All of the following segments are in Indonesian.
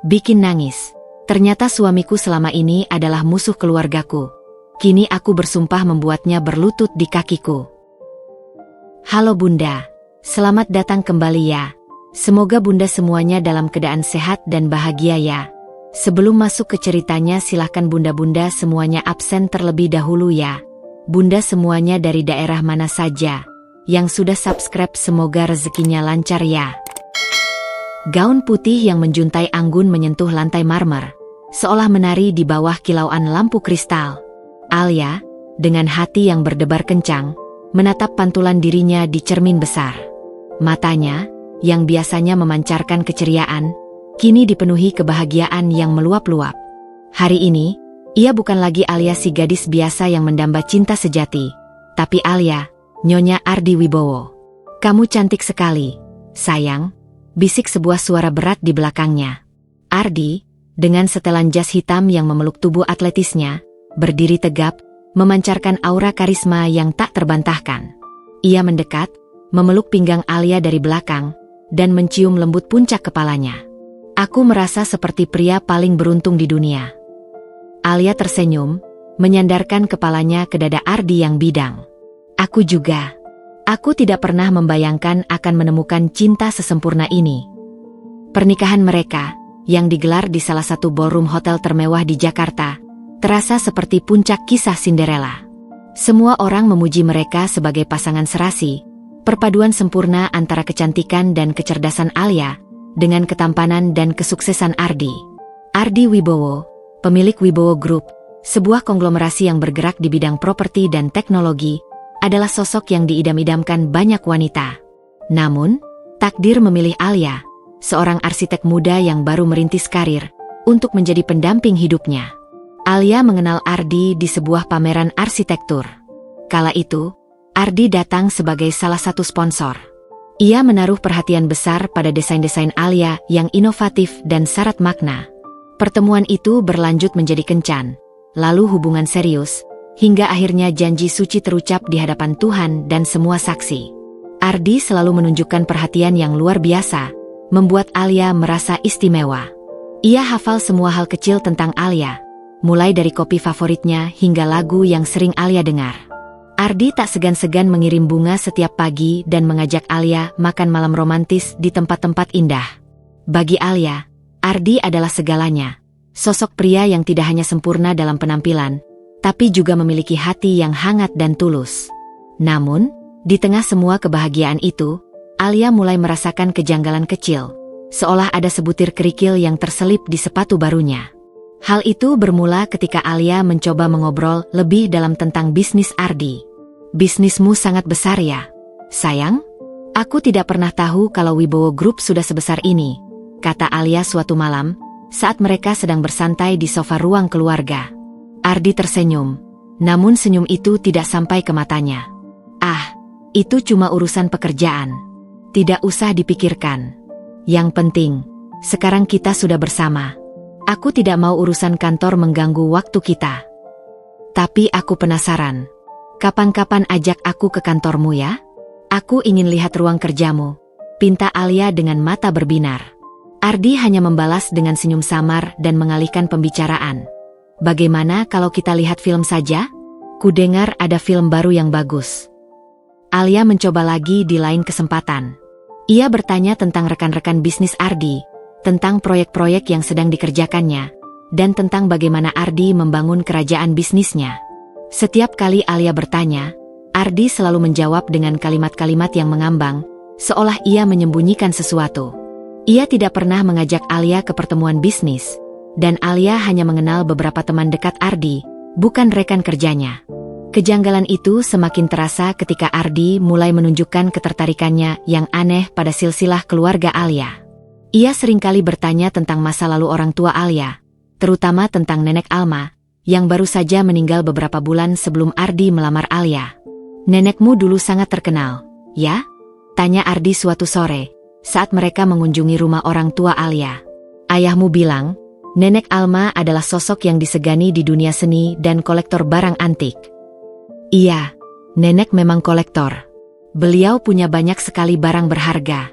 Bikin nangis. Ternyata suamiku selama ini adalah musuh keluargaku. Kini aku bersumpah membuatnya berlutut di kakiku. Halo Bunda, selamat datang kembali ya. Semoga Bunda semuanya dalam keadaan sehat dan bahagia ya. Sebelum masuk ke ceritanya silahkan Bunda-Bunda semuanya absen terlebih dahulu ya. Bunda semuanya dari daerah mana saja. Yang sudah subscribe semoga rezekinya lancar ya. Gaun putih yang menjuntai anggun menyentuh lantai marmer, seolah menari di bawah kilauan lampu kristal. Alia, dengan hati yang berdebar kencang, menatap pantulan dirinya di cermin besar. Matanya, yang biasanya memancarkan keceriaan, kini dipenuhi kebahagiaan yang meluap-luap. Hari ini, ia bukan lagi Alia si gadis biasa yang mendamba cinta sejati, tapi Alia, Nyonya Ardi Wibowo. Kamu cantik sekali, sayang, bisik sebuah suara berat di belakangnya. Ardi, dengan setelan jas hitam yang memeluk tubuh atletisnya, berdiri tegap, memancarkan aura karisma yang tak terbantahkan. Ia mendekat, memeluk pinggang Alia dari belakang, dan mencium lembut puncak kepalanya. Aku merasa seperti pria paling beruntung di dunia. Alia tersenyum, menyandarkan kepalanya ke dada Ardi yang bidang. Aku juga. Aku tidak pernah membayangkan akan menemukan cinta sesempurna ini. Pernikahan mereka, yang digelar di salah satu ballroom hotel termewah di Jakarta, terasa seperti puncak kisah Cinderella. Semua orang memuji mereka sebagai pasangan serasi, perpaduan sempurna antara kecantikan dan kecerdasan Alia, dengan ketampanan dan kesuksesan Ardi. Ardi Wibowo, pemilik Wibowo Group, sebuah konglomerasi yang bergerak di bidang properti dan teknologi, adalah sosok yang diidam-idamkan banyak wanita. Namun, takdir memilih Alia, seorang arsitek muda yang baru merintis karir, untuk menjadi pendamping hidupnya. Alia mengenal Ardi di sebuah pameran arsitektur. Kala itu, Ardi datang sebagai salah satu sponsor. Ia menaruh perhatian besar pada desain-desain Alia yang inovatif dan syarat makna. Pertemuan itu berlanjut menjadi kencan, lalu hubungan serius, hingga akhirnya janji suci terucap di hadapan Tuhan dan semua saksi. Ardi selalu menunjukkan perhatian yang luar biasa, membuat Alia merasa istimewa. Ia hafal semua hal kecil tentang Alia, mulai dari kopi favoritnya hingga lagu yang sering Alia dengar. Ardi tak segan-segan mengirim bunga setiap pagi dan mengajak Alia makan malam romantis di tempat-tempat indah. Bagi Alia, Ardi adalah segalanya. Sosok pria yang tidak hanya sempurna dalam penampilan, tapi juga memiliki hati yang hangat dan tulus. Namun, di tengah semua kebahagiaan itu, Alia mulai merasakan kejanggalan kecil, seolah ada sebutir kerikil yang terselip di sepatu barunya. Hal itu bermula ketika Alia mencoba mengobrol lebih dalam tentang bisnis Ardi. Bisnismu sangat besar ya, sayang? Aku tidak pernah tahu kalau Wibowo Group sudah sebesar ini, kata Alia suatu malam, saat mereka sedang bersantai di sofa ruang keluarga. Ardi tersenyum, namun senyum itu tidak sampai ke matanya. Ah, itu cuma urusan pekerjaan. Tidak usah dipikirkan. Yang penting, sekarang kita sudah bersama. Aku tidak mau urusan kantor mengganggu waktu kita. Tapi aku penasaran. Kapan-kapan ajak aku ke kantormu ya? Aku ingin lihat ruang kerjamu, pinta Alia dengan mata berbinar. Ardi hanya membalas dengan senyum samar dan mengalihkan pembicaraan. Bagaimana kalau kita lihat film saja? Kudengar ada film baru yang bagus. Alia mencoba lagi di lain kesempatan. Ia bertanya tentang rekan-rekan bisnis Ardi, tentang proyek-proyek yang sedang dikerjakannya, dan tentang bagaimana Ardi membangun kerajaan bisnisnya. Setiap kali Alia bertanya, Ardi selalu menjawab dengan kalimat-kalimat yang mengambang, seolah ia menyembunyikan sesuatu. Ia tidak pernah mengajak Alia ke pertemuan bisnis, dan Alia hanya mengenal beberapa teman dekat Ardi, bukan rekan kerjanya. Kejanggalan itu semakin terasa ketika Ardi mulai menunjukkan ketertarikannya yang aneh pada silsilah keluarga Alia. Ia seringkali bertanya tentang masa lalu orang tua Alia, terutama tentang Nenek Alma, yang baru saja meninggal beberapa bulan sebelum Ardi melamar Alia. Nenekmu dulu sangat terkenal, ya? Tanya Ardi suatu sore, saat mereka mengunjungi rumah orang tua Alia. Ayahmu bilang, Nenek Alma adalah sosok yang disegani di dunia seni dan kolektor barang antik. Iya, Nenek memang kolektor. Beliau punya banyak sekali barang berharga.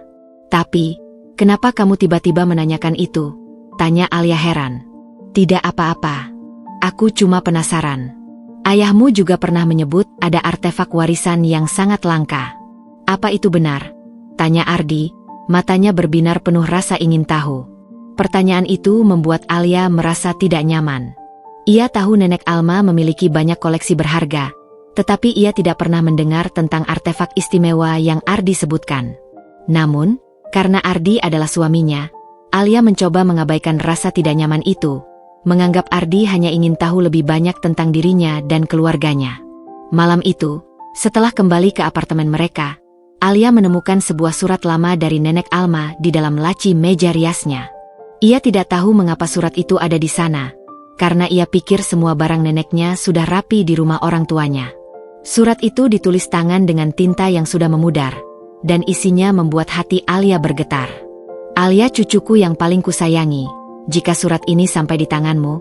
Tapi, kenapa kamu tiba-tiba menanyakan itu? Tanya Alia heran. Tidak apa-apa. Aku cuma penasaran. Ayahmu juga pernah menyebut ada artefak warisan yang sangat langka. Apa itu benar? Tanya Ardi, matanya berbinar penuh rasa ingin tahu. Pertanyaan itu membuat Alia merasa tidak nyaman. Ia tahu Nenek Alma memiliki banyak koleksi berharga, tetapi ia tidak pernah mendengar tentang artefak istimewa yang Ardi sebutkan. Namun, karena Ardi adalah suaminya, Alia mencoba mengabaikan rasa tidak nyaman itu, menganggap Ardi hanya ingin tahu lebih banyak tentang dirinya dan keluarganya. Malam itu, setelah kembali ke apartemen mereka, Alia menemukan sebuah surat lama dari Nenek Alma di dalam laci meja riasnya. Ia tidak tahu mengapa surat itu ada di sana, karena ia pikir semua barang neneknya sudah rapi di rumah orang tuanya. Surat itu ditulis tangan dengan tinta yang sudah memudar, dan isinya membuat hati Alia bergetar. Alia, cucuku yang paling kusayangi, jika surat ini sampai di tanganmu,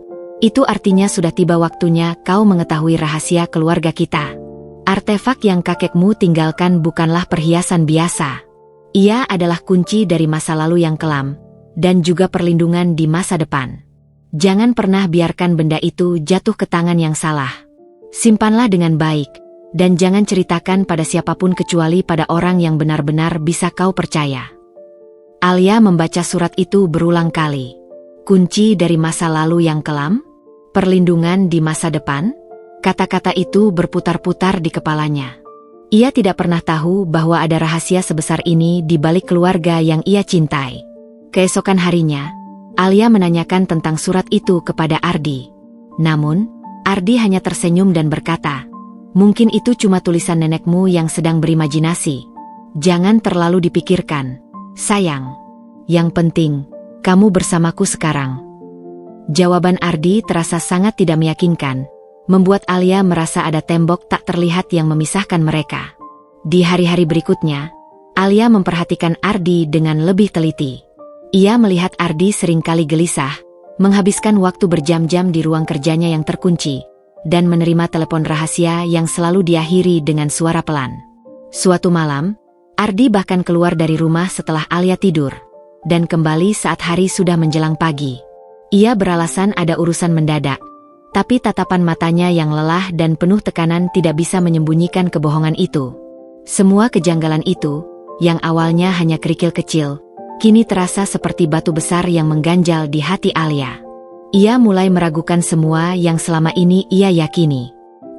itu artinya sudah tiba waktunya kau mengetahui rahasia keluarga kita. Artefak yang kakekmu tinggalkan bukanlah perhiasan biasa. Ia adalah kunci dari masa lalu yang kelam, dan juga perlindungan di masa depan. Jangan pernah biarkan benda itu jatuh ke tangan yang salah. Simpanlah dengan baik, dan jangan ceritakan pada siapapun kecuali pada orang yang benar-benar bisa kau percaya. Alia membaca surat itu berulang kali. Kunci dari masa lalu yang kelam? Perlindungan di masa depan? Kata-kata itu berputar-putar di kepalanya. Ia tidak pernah tahu bahwa ada rahasia sebesar ini di balik keluarga yang ia cintai. Keesokan harinya, Alia menanyakan tentang surat itu kepada Ardi. Namun, Ardi hanya tersenyum dan berkata, "Mungkin itu cuma tulisan nenekmu yang sedang berimajinasi. Jangan terlalu dipikirkan, sayang. Yang penting, kamu bersamaku sekarang." Jawaban Ardi terasa sangat tidak meyakinkan, membuat Alia merasa ada tembok tak terlihat yang memisahkan mereka. Di hari-hari berikutnya, Alia memperhatikan Ardi dengan lebih teliti. Ia melihat Ardi seringkali gelisah, menghabiskan waktu berjam-jam di ruang kerjanya yang terkunci, dan menerima telepon rahasia yang selalu diakhiri dengan suara pelan. Suatu malam, Ardi bahkan keluar dari rumah setelah Alia tidur, dan kembali saat hari sudah menjelang pagi. Ia beralasan ada urusan mendadak, tapi tatapan matanya yang lelah dan penuh tekanan tidak bisa menyembunyikan kebohongan itu. Semua kejanggalan itu, yang awalnya hanya kerikil kecil, kini terasa seperti batu besar yang mengganjal di hati Alia. Ia mulai meragukan semua yang selama ini ia yakini.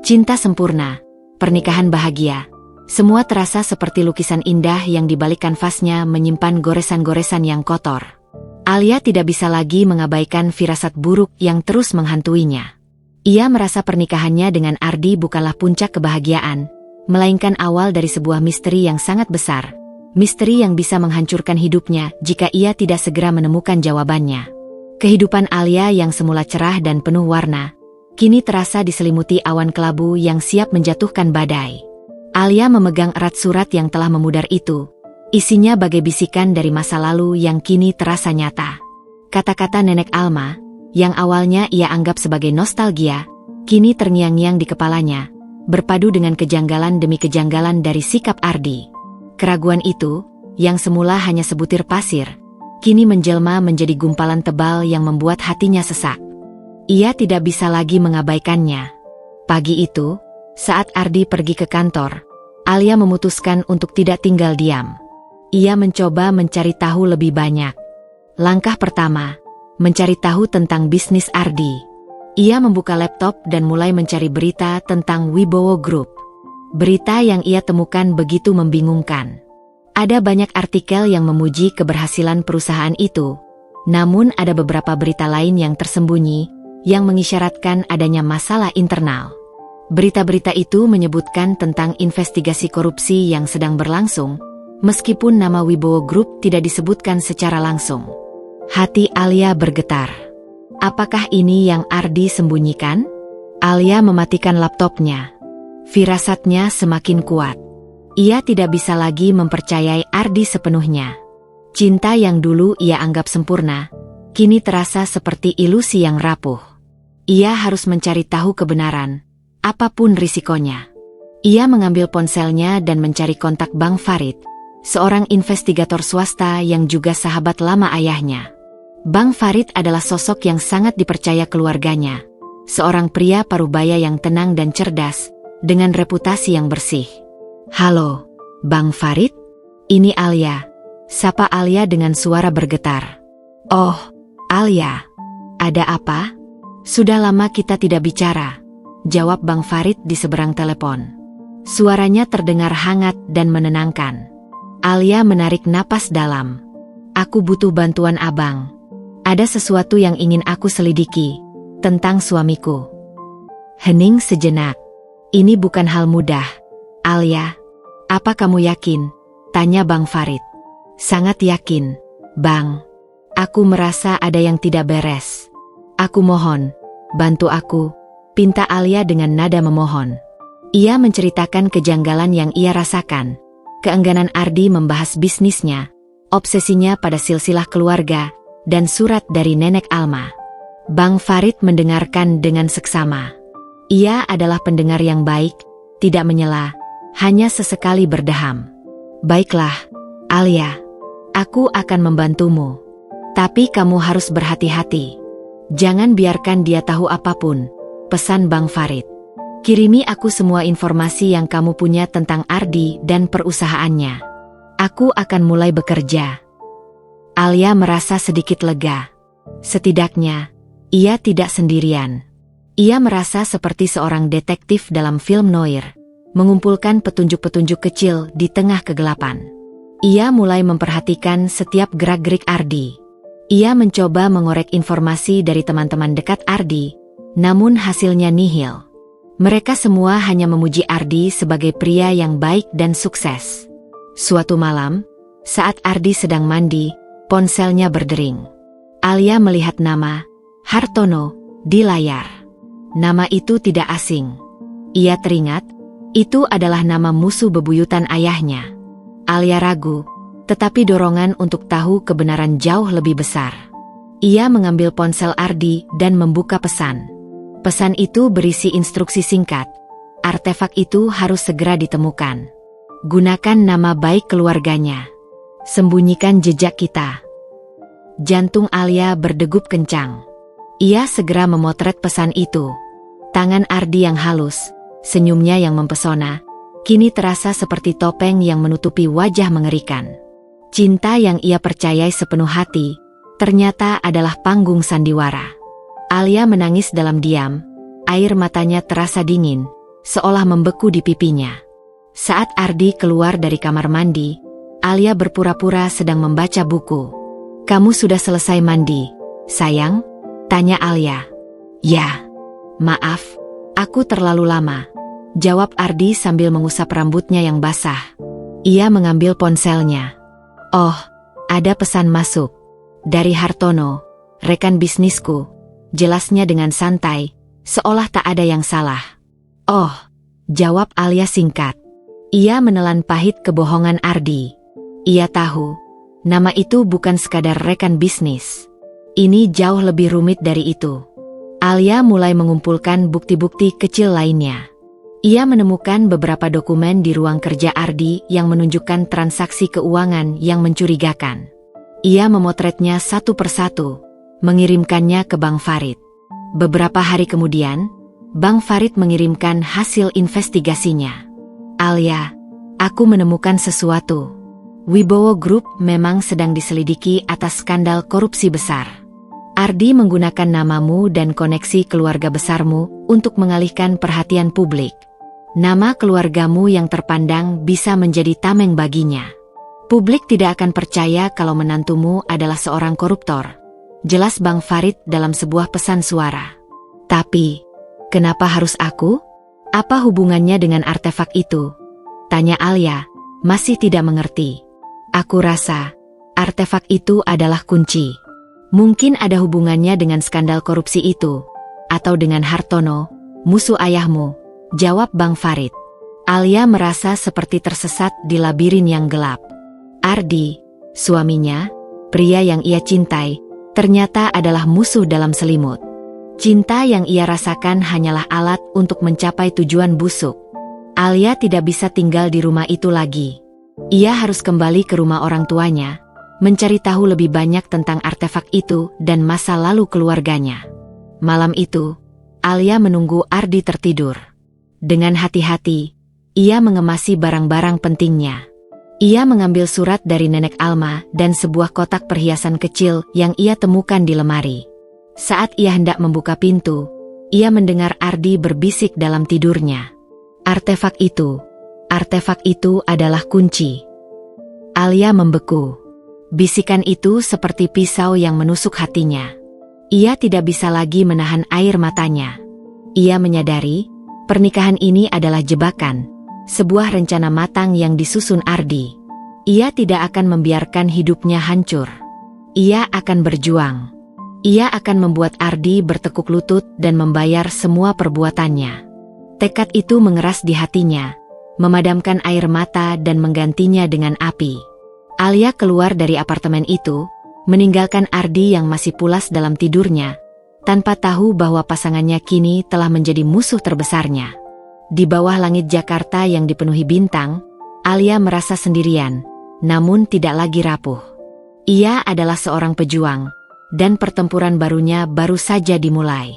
Cinta sempurna, pernikahan bahagia, semua terasa seperti lukisan indah yang di balik kanvasnya menyimpan goresan-goresan yang kotor. Alia tidak bisa lagi mengabaikan firasat buruk yang terus menghantuinya. Ia merasa pernikahannya dengan Ardi bukanlah puncak kebahagiaan, melainkan awal dari sebuah misteri yang sangat besar. Misteri yang bisa menghancurkan hidupnya jika ia tidak segera menemukan jawabannya. Kehidupan Alia yang semula cerah dan penuh warna, kini terasa diselimuti awan kelabu yang siap menjatuhkan badai. Alia memegang erat surat yang telah memudar itu. Isinya bagai bisikan dari masa lalu yang kini terasa nyata. Kata-kata Nenek Alma, yang awalnya ia anggap sebagai nostalgia, kini terngiang-ngiang di kepalanya, berpadu dengan kejanggalan demi kejanggalan dari sikap Ardi. Keraguan itu, yang semula hanya sebutir pasir, kini menjelma menjadi gumpalan tebal yang membuat hatinya sesak. Ia tidak bisa lagi mengabaikannya. Pagi itu, saat Ardi pergi ke kantor, Alia memutuskan untuk tidak tinggal diam. Ia mencoba mencari tahu lebih banyak. Langkah pertama, mencari tahu tentang bisnis Ardi. Ia membuka laptop dan mulai mencari berita tentang Wibowo Group. Berita yang ia temukan begitu membingungkan. Ada banyak artikel yang memuji keberhasilan perusahaan itu, namun ada beberapa berita lain yang tersembunyi, yang mengisyaratkan adanya masalah internal. Berita-berita itu menyebutkan tentang investigasi korupsi yang sedang berlangsung, meskipun nama Wibowo Group tidak disebutkan secara langsung. Hati Alia bergetar. Apakah ini yang Ardi sembunyikan? Alia mematikan laptopnya. Firasatnya semakin kuat. Ia tidak bisa lagi mempercayai Ardi sepenuhnya. Cinta yang dulu ia anggap sempurna, kini terasa seperti ilusi yang rapuh. Ia harus mencari tahu kebenaran, apapun risikonya. Ia mengambil ponselnya dan mencari kontak Bang Farid, seorang investigator swasta yang juga sahabat lama ayahnya. Bang Farid adalah sosok yang sangat dipercaya keluarganya. Seorang pria parubaya yang tenang dan cerdas, dengan reputasi yang bersih. "Halo, Bang Farid? Ini Alia," sapa Alia dengan suara bergetar. "Oh, Alia. Ada apa? Sudah lama kita tidak bicara," jawab Bang Farid di seberang telepon. Suaranya terdengar hangat dan menenangkan. Alia menarik napas dalam. "Aku butuh bantuan abang. Ada sesuatu yang ingin aku selidiki, tentang suamiku." Hening sejenak. "Ini bukan hal mudah, Alia. Apa kamu yakin?" tanya Bang Farid. "Sangat yakin, Bang. Aku merasa ada yang tidak beres. Aku mohon, bantu aku," pinta Alia dengan nada memohon. Ia menceritakan kejanggalan yang ia rasakan, keengganan Ardi membahas bisnisnya, obsesinya pada silsilah keluarga, dan surat dari Nenek Alma. Bang Farid mendengarkan dengan seksama. Ia adalah pendengar yang baik, tidak menyela, hanya sesekali berdeham. "Baiklah, Alia. Aku akan membantumu. Tapi kamu harus berhati-hati. Jangan biarkan dia tahu apapun," pesan Bang Farid. "Kirimi aku semua informasi yang kamu punya tentang Ardi dan perusahaannya. Aku akan mulai bekerja." Alia merasa sedikit lega. Setidaknya, ia tidak sendirian. Ia merasa seperti seorang detektif dalam film noir, mengumpulkan petunjuk-petunjuk kecil di tengah kegelapan. Ia mulai memperhatikan setiap gerak-gerik Ardi. Ia mencoba mengorek informasi dari teman-teman dekat Ardi, namun hasilnya nihil. Mereka semua hanya memuji Ardi sebagai pria yang baik dan sukses. Suatu malam, saat Ardi sedang mandi, ponselnya berdering. Alia melihat nama Hartono di layar. Nama itu tidak asing. Ia teringat, itu adalah nama musuh bebuyutan ayahnya. Alia ragu, tetapi dorongan untuk tahu kebenaran jauh lebih besar. Ia mengambil ponsel Ardi dan membuka pesan. Pesan itu berisi instruksi singkat. Artefak itu harus segera ditemukan. Gunakan nama baik keluarganya. Sembunyikan jejak kita. Jantung Alia berdegup kencang. Ia segera memotret pesan itu. Tangan Ardi yang halus, senyumnya yang mempesona, kini terasa seperti topeng yang menutupi wajah mengerikan. Cinta yang ia percayai sepenuh hati, ternyata adalah panggung sandiwara. Alia menangis dalam diam, air matanya terasa dingin, seolah membeku di pipinya. Saat Ardi keluar dari kamar mandi, Alia berpura-pura sedang membaca buku. "Kamu sudah selesai mandi, sayang?" tanya Alia. "Ya, maaf, aku terlalu lama," jawab Ardi sambil mengusap rambutnya yang basah. Ia mengambil ponselnya. "Oh, ada pesan masuk. Dari Hartono, rekan bisnisku," jelasnya dengan santai, seolah tak ada yang salah. "Oh," jawab Alia singkat. Ia menelan pahit kebohongan Ardi. Ia tahu, nama itu bukan sekadar rekan bisnis. Ini jauh lebih rumit dari itu. Alia mulai mengumpulkan bukti-bukti kecil lainnya. Ia menemukan beberapa dokumen di ruang kerja Ardi yang menunjukkan transaksi keuangan yang mencurigakan. Ia memotretnya satu persatu, mengirimkannya ke Bang Farid. Beberapa hari kemudian, Bang Farid mengirimkan hasil investigasinya. "Alia, aku menemukan sesuatu. Wibowo Group memang sedang diselidiki atas skandal korupsi besar. Ardi menggunakan namamu dan koneksi keluarga besarmu untuk mengalihkan perhatian publik. Nama keluargamu yang terpandang bisa menjadi tameng baginya. Publik tidak akan percaya kalau menantumu adalah seorang koruptor," jelas Bang Farid dalam sebuah pesan suara. "Tapi, kenapa harus aku? Apa hubungannya dengan artefak itu?" tanya Alia, masih tidak mengerti. "Aku rasa, artefak itu adalah kunci. Mungkin ada hubungannya dengan skandal korupsi itu, atau dengan Hartono, musuh ayahmu," jawab Bang Farid. Alia merasa seperti tersesat di labirin yang gelap. Ardi, suaminya, pria yang ia cintai, ternyata adalah musuh dalam selimut. Cinta yang ia rasakan hanyalah alat untuk mencapai tujuan busuk. Alia tidak bisa tinggal di rumah itu lagi. Ia harus kembali ke rumah orang tuanya, mencari tahu lebih banyak tentang artefak itu dan masa lalu keluarganya. Malam itu, Alia menunggu Ardi tertidur. Dengan hati-hati, ia mengemasi barang-barang pentingnya. Ia mengambil surat dari Nenek Alma dan sebuah kotak perhiasan kecil yang ia temukan di lemari. Saat ia hendak membuka pintu, ia mendengar Ardi berbisik dalam tidurnya. Artefak itu adalah kunci. Alia membeku. Bisikan itu seperti pisau yang menusuk hatinya. Ia tidak bisa lagi menahan air matanya. Ia menyadari, pernikahan ini adalah jebakan, sebuah rencana matang yang disusun Ardi. Ia tidak akan membiarkan hidupnya hancur. Ia akan berjuang. Ia akan membuat Ardi bertekuk lutut dan membayar semua perbuatannya. Tekad itu mengeras di hatinya, memadamkan air mata dan menggantinya dengan api. Alia keluar dari apartemen itu, meninggalkan Ardi yang masih pulas dalam tidurnya, tanpa tahu bahwa pasangannya kini telah menjadi musuh terbesarnya. Di bawah langit Jakarta yang dipenuhi bintang, Alia merasa sendirian, namun tidak lagi rapuh. Ia adalah seorang pejuang, dan pertempuran barunya baru saja dimulai.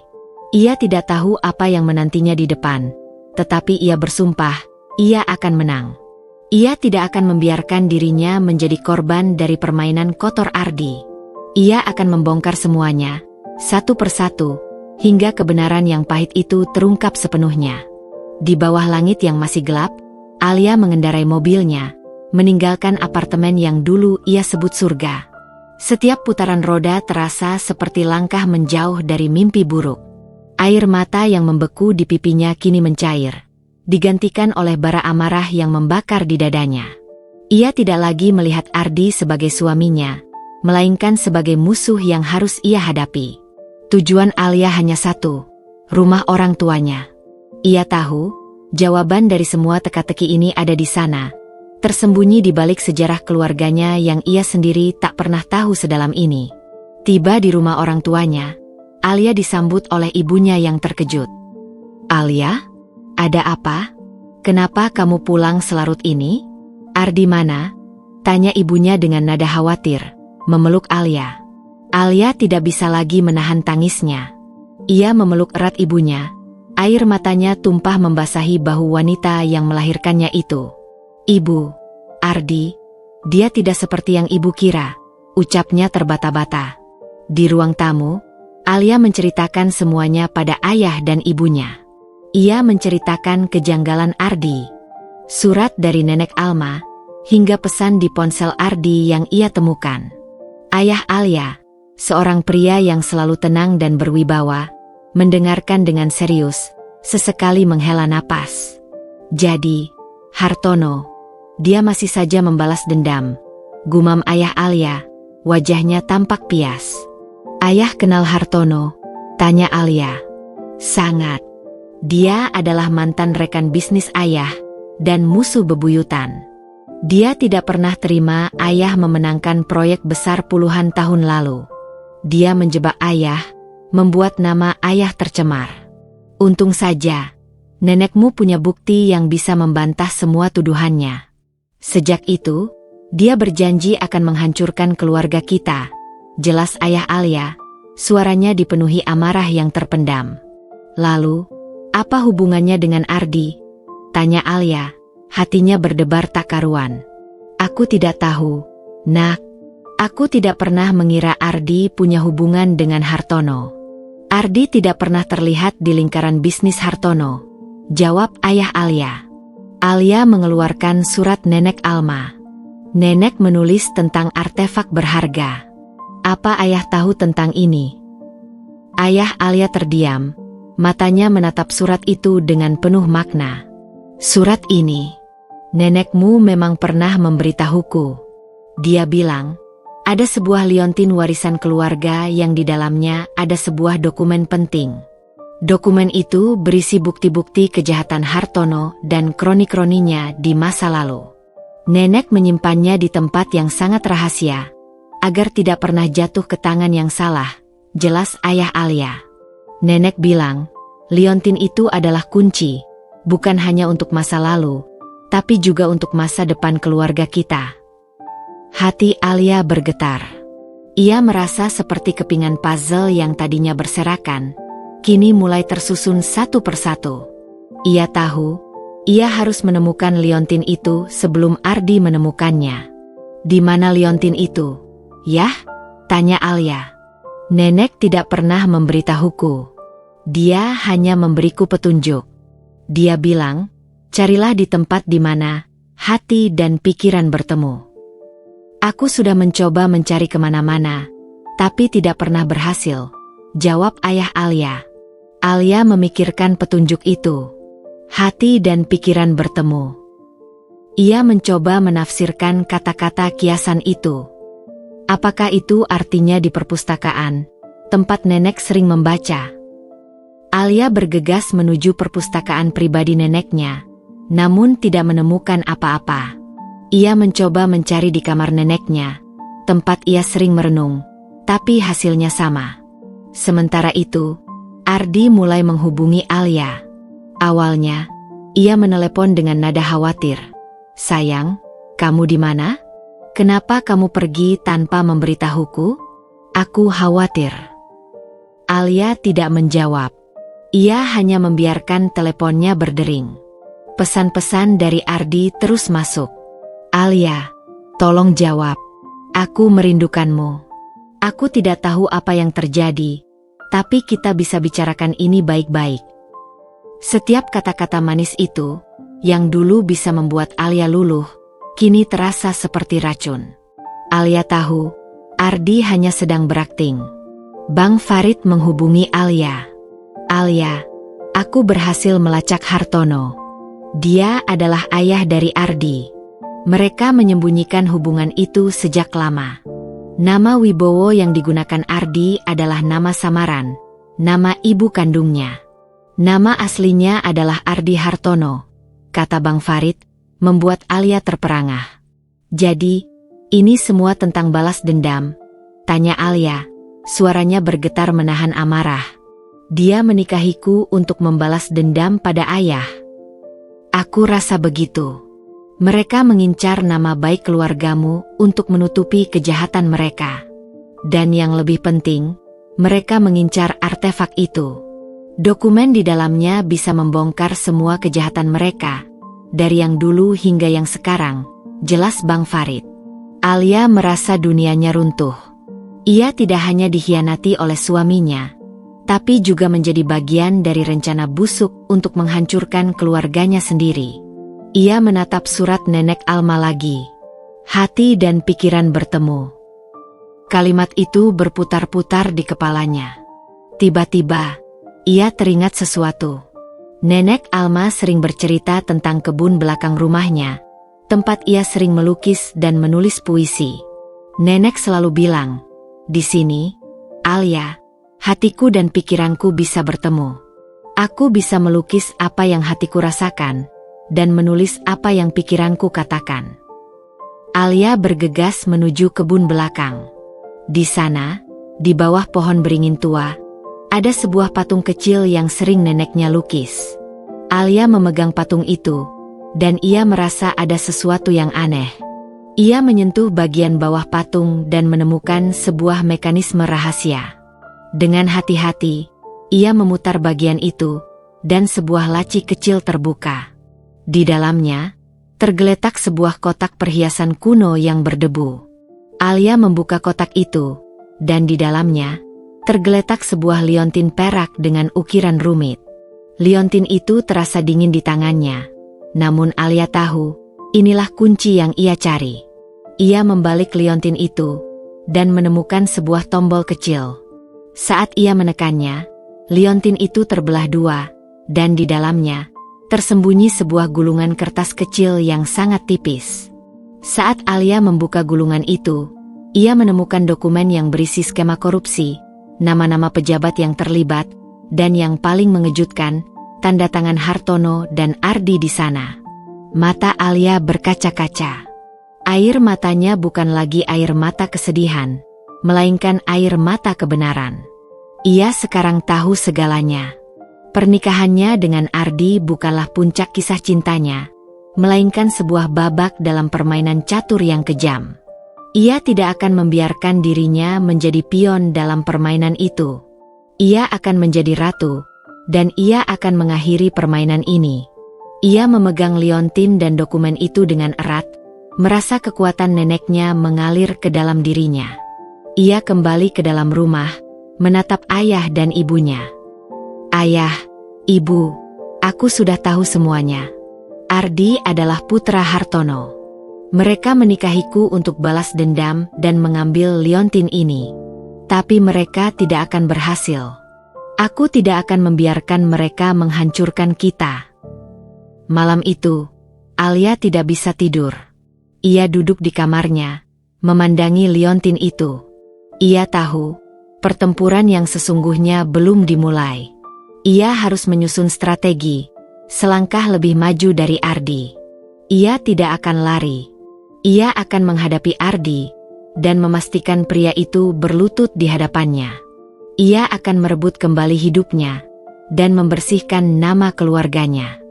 Ia tidak tahu apa yang menantinya di depan, tetapi ia bersumpah, ia akan menang. Ia tidak akan membiarkan dirinya menjadi korban dari permainan kotor Ardi. Ia akan membongkar semuanya, satu persatu, hingga kebenaran yang pahit itu terungkap sepenuhnya. Di bawah langit yang masih gelap, Alia mengendarai mobilnya, meninggalkan apartemen yang dulu ia sebut surga. Setiap putaran roda terasa seperti langkah menjauh dari mimpi buruk. Air mata yang membeku di pipinya kini mencair, digantikan oleh bara amarah yang membakar di dadanya. Ia tidak lagi melihat Ardi sebagai suaminya, melainkan sebagai musuh yang harus ia hadapi. Tujuan Alia hanya satu, rumah orang tuanya. Ia tahu, jawaban dari semua teka-teki ini ada di sana, tersembunyi di balik sejarah keluarganya yang ia sendiri tak pernah tahu sedalam ini. Tiba di rumah orang tuanya, Alia disambut oleh ibunya yang terkejut. "Alia? Ada apa? Kenapa kamu pulang selarut ini? Ardi mana?" tanya ibunya dengan nada khawatir, memeluk Alia. Alia tidak bisa lagi menahan tangisnya. Ia memeluk erat ibunya. Air matanya tumpah membasahi bahu wanita yang melahirkannya itu. "Ibu, Ardi, dia tidak seperti yang ibu kira," ucapnya terbata-bata. Di ruang tamu, Alia menceritakan semuanya pada ayah dan ibunya. Ia menceritakan kejanggalan Ardi, surat dari Nenek Alma, hingga pesan di ponsel Ardi yang ia temukan. Ayah Alia, seorang pria yang selalu tenang dan berwibawa, mendengarkan dengan serius, sesekali menghela napas. "Jadi, Hartono, dia masih saja membalas dendam," gumam ayah Alia, wajahnya tampak pias. "Ayah kenal Hartono?" tanya Alia. "Sangat. Dia adalah mantan rekan bisnis ayah dan musuh bebuyutan. Dia tidak pernah terima ayah memenangkan proyek besar puluhan tahun lalu. Dia menjebak ayah, membuat nama ayah tercemar. Untung saja, nenekmu punya bukti yang bisa membantah semua tuduhannya. Sejak itu, dia berjanji akan menghancurkan keluarga kita," jelas ayah Alia, suaranya dipenuhi amarah yang terpendam. "Lalu, apa hubungannya dengan Ardi?" tanya Alia, hatinya berdebar tak karuan. "Aku tidak tahu, Nak. Aku tidak pernah mengira Ardi punya hubungan dengan Hartono. Ardi tidak pernah terlihat di lingkaran bisnis Hartono," jawab ayah Alia. Alia mengeluarkan surat Nenek Alma. Nenek menulis tentang artefak berharga. Apa ayah tahu tentang ini? Ayah Alia terdiam, matanya menatap surat itu dengan penuh makna. "Surat ini, nenekmu memang pernah memberitahuku. Dia bilang, ada sebuah liontin warisan keluarga yang di dalamnya ada sebuah dokumen penting. Dokumen itu berisi bukti-bukti kejahatan Hartono dan kroni-kroninya di masa lalu. Nenek menyimpannya di tempat yang sangat rahasia, agar tidak pernah jatuh ke tangan yang salah," jelas ayah Alia. Nenek bilang, liontin itu adalah kunci, bukan hanya untuk masa lalu, tapi juga untuk masa depan keluarga kita. Hati Alia bergetar. Ia merasa seperti kepingan puzzle yang tadinya berserakan, kini mulai tersusun satu persatu. Ia tahu, ia harus menemukan liontin itu sebelum Ardi menemukannya. Di mana liontin itu? Yah? Tanya Alia. Nenek tidak pernah memberitahuku. Dia hanya memberiku petunjuk. Dia bilang, carilah di tempat di mana hati dan pikiran bertemu. Aku sudah mencoba mencari kemana-mana, tapi tidak pernah berhasil, jawab ayah Alia. Alia memikirkan petunjuk itu. Hati dan pikiran bertemu. Ia mencoba menafsirkan kata-kata kiasan itu. Apakah itu artinya di perpustakaan, tempat nenek sering membaca? Alia bergegas menuju perpustakaan pribadi neneknya, namun tidak menemukan apa-apa. Ia mencoba mencari di kamar neneknya, tempat ia sering merenung, tapi hasilnya sama. Sementara itu, Ardi mulai menghubungi Alia. Awalnya, ia menelepon dengan nada khawatir. Sayang, kamu di mana? Kenapa kamu pergi tanpa memberitahuku? Aku khawatir. Alia tidak menjawab. Ia hanya membiarkan teleponnya berdering. Pesan-pesan dari Ardi terus masuk. Alia, tolong jawab. Aku merindukanmu. Aku tidak tahu apa yang terjadi, tapi kita bisa bicarakan ini baik-baik. Setiap kata-kata manis itu, yang dulu bisa membuat Alia luluh, kini terasa seperti racun. Alia tahu, Ardi hanya sedang berakting. Bang Farid menghubungi Alia. Alia, aku berhasil melacak Hartono. Dia adalah ayah dari Ardi. Mereka menyembunyikan hubungan itu sejak lama. Nama Wibowo yang digunakan Ardi adalah nama samaran, nama ibu kandungnya. Nama aslinya adalah Ardi Hartono, kata Bang Farid, membuat Alia terperangah. Jadi, ini semua tentang balas dendam? Tanya Alia, suaranya bergetar menahan amarah. Dia menikahiku untuk membalas dendam pada ayah. Aku rasa begitu. Mereka mengincar nama baik keluargamu untuk menutupi kejahatan mereka. Dan yang lebih penting, mereka mengincar artefak itu. Dokumen di dalamnya bisa membongkar semua kejahatan mereka, dari yang dulu hingga yang sekarang, jelas Bang Farid. Alia merasa dunianya runtuh. Ia tidak hanya dikhianati oleh suaminya, tapi juga menjadi bagian dari rencana busuk untuk menghancurkan keluarganya sendiri. Ia menatap surat nenek Alma lagi. Hati dan pikiran bertemu. Kalimat itu berputar-putar di kepalanya. Tiba-tiba, ia teringat sesuatu. Nenek Alma sering bercerita tentang kebun belakang rumahnya, tempat ia sering melukis dan menulis puisi. Nenek selalu bilang, di sini, Alia, hatiku dan pikiranku bisa bertemu. Aku bisa melukis apa yang hatiku rasakan, dan menulis apa yang pikiranku katakan. Alia bergegas menuju kebun belakang. Di sana, di bawah pohon beringin tua, ada sebuah patung kecil yang sering neneknya lukis. Alia memegang patung itu, dan ia merasa ada sesuatu yang aneh. Ia menyentuh bagian bawah patung dan menemukan sebuah mekanisme rahasia. Dengan hati-hati, ia memutar bagian itu, dan sebuah laci kecil terbuka. Di dalamnya, tergeletak sebuah kotak perhiasan kuno yang berdebu. Alia membuka kotak itu, dan di dalamnya, tergeletak sebuah liontin perak dengan ukiran rumit. Liontin itu terasa dingin di tangannya, namun Alia tahu, inilah kunci yang ia cari. Ia membalik liontin itu, dan menemukan sebuah tombol kecil. Saat ia menekannya, liontin itu terbelah dua, dan di dalamnya, tersembunyi sebuah gulungan kertas kecil yang sangat tipis. Saat Alia membuka gulungan itu, ia menemukan dokumen yang berisi skema korupsi, nama-nama pejabat yang terlibat, dan yang paling mengejutkan, tanda tangan Hartono dan Ardi di sana. Mata Alia berkaca-kaca. Air matanya bukan lagi air mata kesedihan, melainkan air mata kebenaran. Ia sekarang tahu segalanya. Pernikahannya dengan Ardi bukanlah puncak kisah cintanya, melainkan sebuah babak dalam permainan catur yang kejam. Ia tidak akan membiarkan dirinya menjadi pion dalam permainan itu. Ia akan menjadi ratu, dan ia akan mengakhiri permainan ini. Ia memegang liontin dan dokumen itu dengan erat, merasa kekuatan neneknya mengalir ke dalam dirinya. Ia kembali ke dalam rumah, menatap ayah dan ibunya. Ayah, ibu, aku sudah tahu semuanya. Ardi adalah putra Hartono. Mereka menikahiku untuk balas dendam dan mengambil liontin ini. Tapi mereka tidak akan berhasil. Aku tidak akan membiarkan mereka menghancurkan kita. Malam itu, Alia tidak bisa tidur. Ia duduk di kamarnya, memandangi liontin itu. Ia tahu, pertempuran yang sesungguhnya belum dimulai. Ia harus menyusun strategi, selangkah lebih maju dari Ardi. Ia tidak akan lari. Ia akan menghadapi Ardi, dan memastikan pria itu berlutut di hadapannya. Ia akan merebut kembali hidupnya, dan membersihkan nama keluarganya.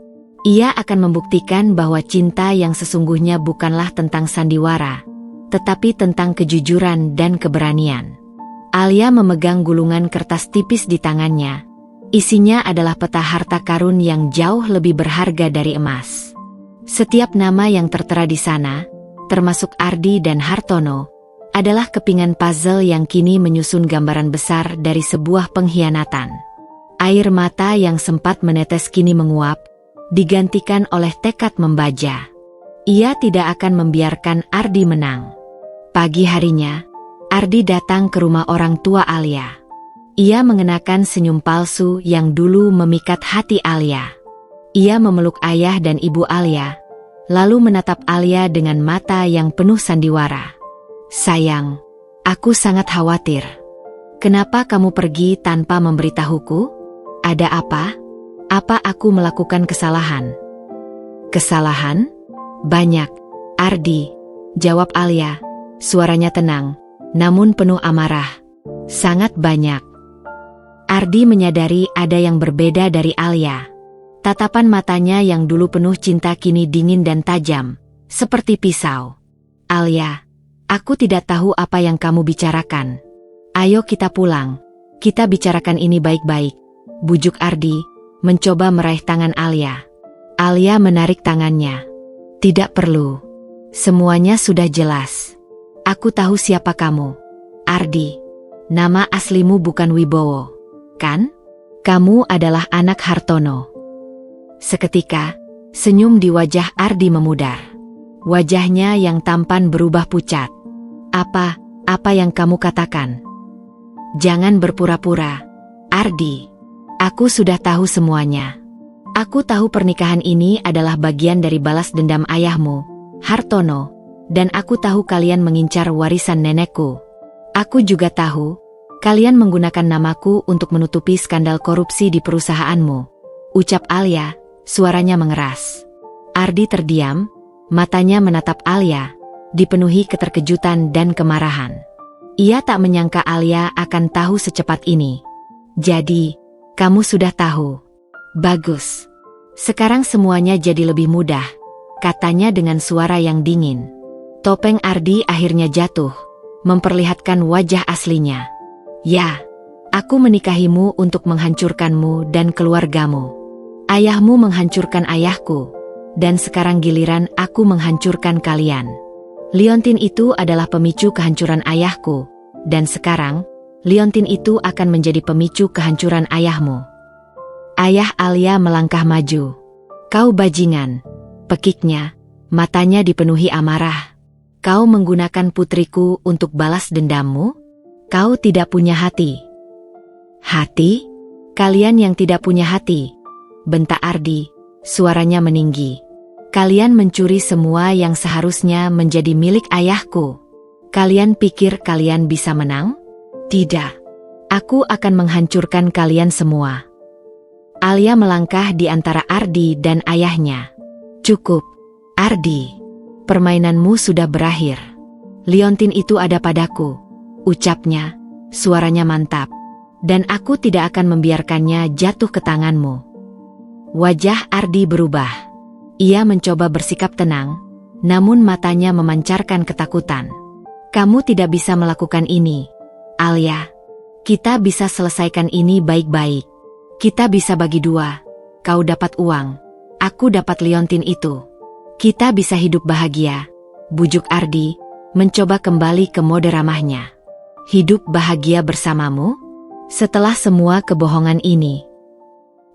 Ia akan membuktikan bahwa cinta yang sesungguhnya bukanlah tentang sandiwara, tetapi tentang kejujuran dan keberanian. Alia memegang gulungan kertas tipis di tangannya. Isinya adalah peta harta karun yang jauh lebih berharga dari emas. Setiap nama yang tertera di sana, termasuk Ardi dan Hartono, adalah kepingan puzzle yang kini menyusun gambaran besar dari sebuah pengkhianatan. Air mata yang sempat menetes kini menguap, digantikan oleh tekad membaja. Ia tidak akan membiarkan Ardi menang. Pagi harinya, Ardi datang ke rumah orang tua Alia. Ia mengenakan senyum palsu yang dulu memikat hati Alia. Ia memeluk ayah dan ibu Alia, lalu menatap Alia dengan mata yang penuh sandiwara. Sayang, aku sangat khawatir. Kenapa kamu pergi tanpa memberitahuku? Ada apa? Apa aku melakukan kesalahan? Kesalahan? Banyak, Ardi, jawab Alia. Suaranya tenang, namun penuh amarah. Sangat banyak. Ardi menyadari ada yang berbeda dari Alia. Tatapan matanya yang dulu penuh cinta kini dingin dan tajam, seperti pisau. Alia, aku tidak tahu apa yang kamu bicarakan. Ayo kita pulang. Kita bicarakan ini baik-baik. Bujuk Ardi, mencoba meraih tangan Alia. Alia menarik tangannya. Tidak perlu. Semuanya sudah jelas. Aku tahu siapa kamu. Ardi. Nama aslimu bukan Wibowo, kan? Kamu adalah anak Hartono. Seketika, senyum di wajah Ardi memudar. Wajahnya yang tampan berubah pucat. Apa yang kamu katakan? Jangan berpura-pura, Ardi. Aku sudah tahu semuanya. Aku tahu pernikahan ini adalah bagian dari balas dendam ayahmu, Hartono, dan aku tahu kalian mengincar warisan nenekku. Aku juga tahu, kalian menggunakan namaku untuk menutupi skandal korupsi di perusahaanmu. Ucap Alia, suaranya mengeras. Ardi terdiam, matanya menatap Alia, dipenuhi keterkejutan dan kemarahan. Ia tak menyangka Alia akan tahu secepat ini. Jadi, kamu sudah tahu. Bagus. Sekarang semuanya jadi lebih mudah, katanya dengan suara yang dingin. Topeng Ardi akhirnya jatuh, memperlihatkan wajah aslinya. Ya, aku menikahimu untuk menghancurkanmu dan keluargamu. Ayahmu menghancurkan ayahku, dan sekarang giliran aku menghancurkan kalian. Liontin itu adalah pemicu kehancuran ayahku, dan sekarang, liontin itu akan menjadi pemicu kehancuran ayahmu. Ayah Alia melangkah maju. Kau bajingan, pekiknya, matanya dipenuhi amarah. Kau menggunakan putriku untuk balas dendammu? Kau tidak punya hati. Hati? Kalian yang tidak punya hati, bentak Ardi, suaranya meninggi. Kalian mencuri semua yang seharusnya menjadi milik ayahku. Kalian pikir kalian bisa menang? Tidak. Aku akan menghancurkan kalian semua. Alia melangkah di antara Ardi dan ayahnya. Cukup, Ardi. Permainanmu sudah berakhir. Liontin itu ada padaku, ucapnya, suaranya mantap. Dan aku tidak akan membiarkannya jatuh ke tanganmu. Wajah Ardi berubah. Ia mencoba bersikap tenang, namun matanya memancarkan ketakutan. Kamu tidak bisa melakukan ini, Alia. Kita bisa selesaikan ini baik-baik. Kita bisa bagi dua. Kau dapat uang, aku dapat liontin itu. Kita bisa hidup bahagia, bujuk Ardi, mencoba kembali ke mode ramahnya. Hidup bahagia bersamamu? Setelah semua kebohongan ini.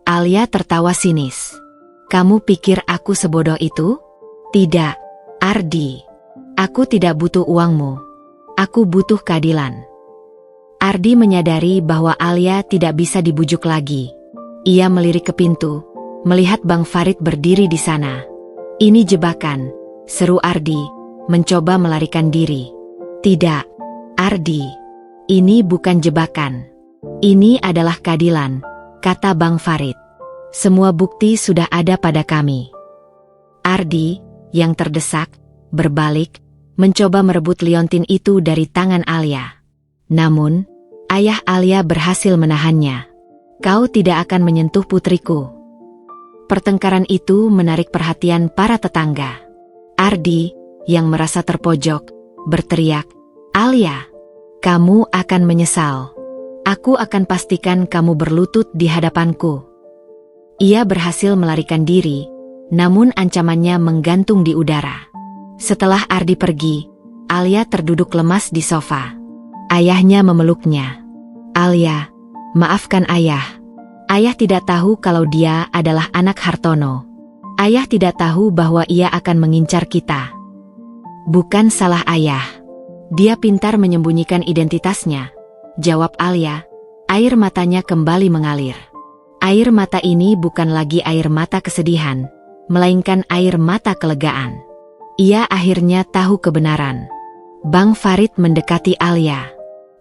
Alia tertawa sinis. Kamu pikir aku sebodoh itu? Tidak, Ardi. Aku tidak butuh uangmu. Aku butuh keadilan. Ardi menyadari bahwa Alia tidak bisa dibujuk lagi. Ia melirik ke pintu, melihat Bang Farid berdiri di sana. Ini jebakan, seru Ardi, mencoba melarikan diri. Tidak, Ardi. Ini bukan jebakan. Ini adalah keadilan, kata Bang Farid. Semua bukti sudah ada pada kami. Ardi, yang terdesak, berbalik, mencoba merebut liontin itu dari tangan Alia. Namun, ayah Alia berhasil menahannya. Kau tidak akan menyentuh putriku. Pertengkaran itu menarik perhatian para tetangga. Ardi, yang merasa terpojok, berteriak, Alia, kamu akan menyesal. Aku akan pastikan kamu berlutut di hadapanku. Ia berhasil melarikan diri, namun ancamannya menggantung di udara. Setelah Ardi pergi, Alia terduduk lemas di sofa. Ayahnya memeluknya. Alia, maafkan ayah. Ayah tidak tahu kalau dia adalah anak Hartono. Ayah tidak tahu bahwa ia akan mengincar kita. Bukan salah ayah. Dia pintar menyembunyikan identitasnya, jawab Alia. Air matanya kembali mengalir. Air mata ini bukan lagi air mata kesedihan, melainkan air mata kelegaan. Ia akhirnya tahu kebenaran. Bang Farid mendekati Alia.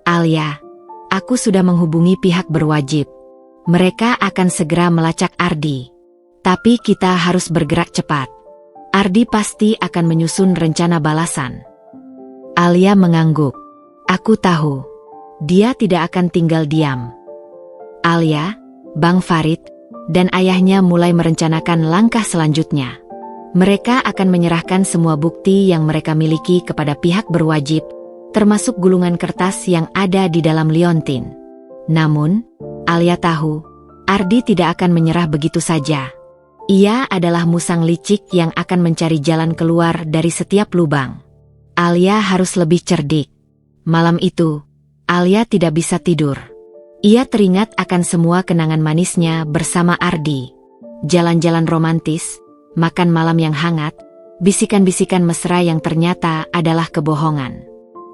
Alia, aku sudah menghubungi pihak berwajib. Mereka akan segera melacak Ardi. Tapi kita harus bergerak cepat. Ardi pasti akan menyusun rencana balasan. Alia mengangguk. Aku tahu. Dia tidak akan tinggal diam. Alia, Bang Farid, dan ayahnya mulai merencanakan langkah selanjutnya. Mereka akan menyerahkan semua bukti yang mereka miliki kepada pihak berwajib, termasuk gulungan kertas yang ada di dalam liontin. Namun, Alia tahu, Ardi tidak akan menyerah begitu saja. Ia adalah musang licik yang akan mencari jalan keluar dari setiap lubang. Alia harus lebih cerdik. Malam itu, Alia tidak bisa tidur. Ia teringat akan semua kenangan manisnya bersama Ardi. Jalan-jalan romantis, makan malam yang hangat, bisikan-bisikan mesra yang ternyata adalah kebohongan.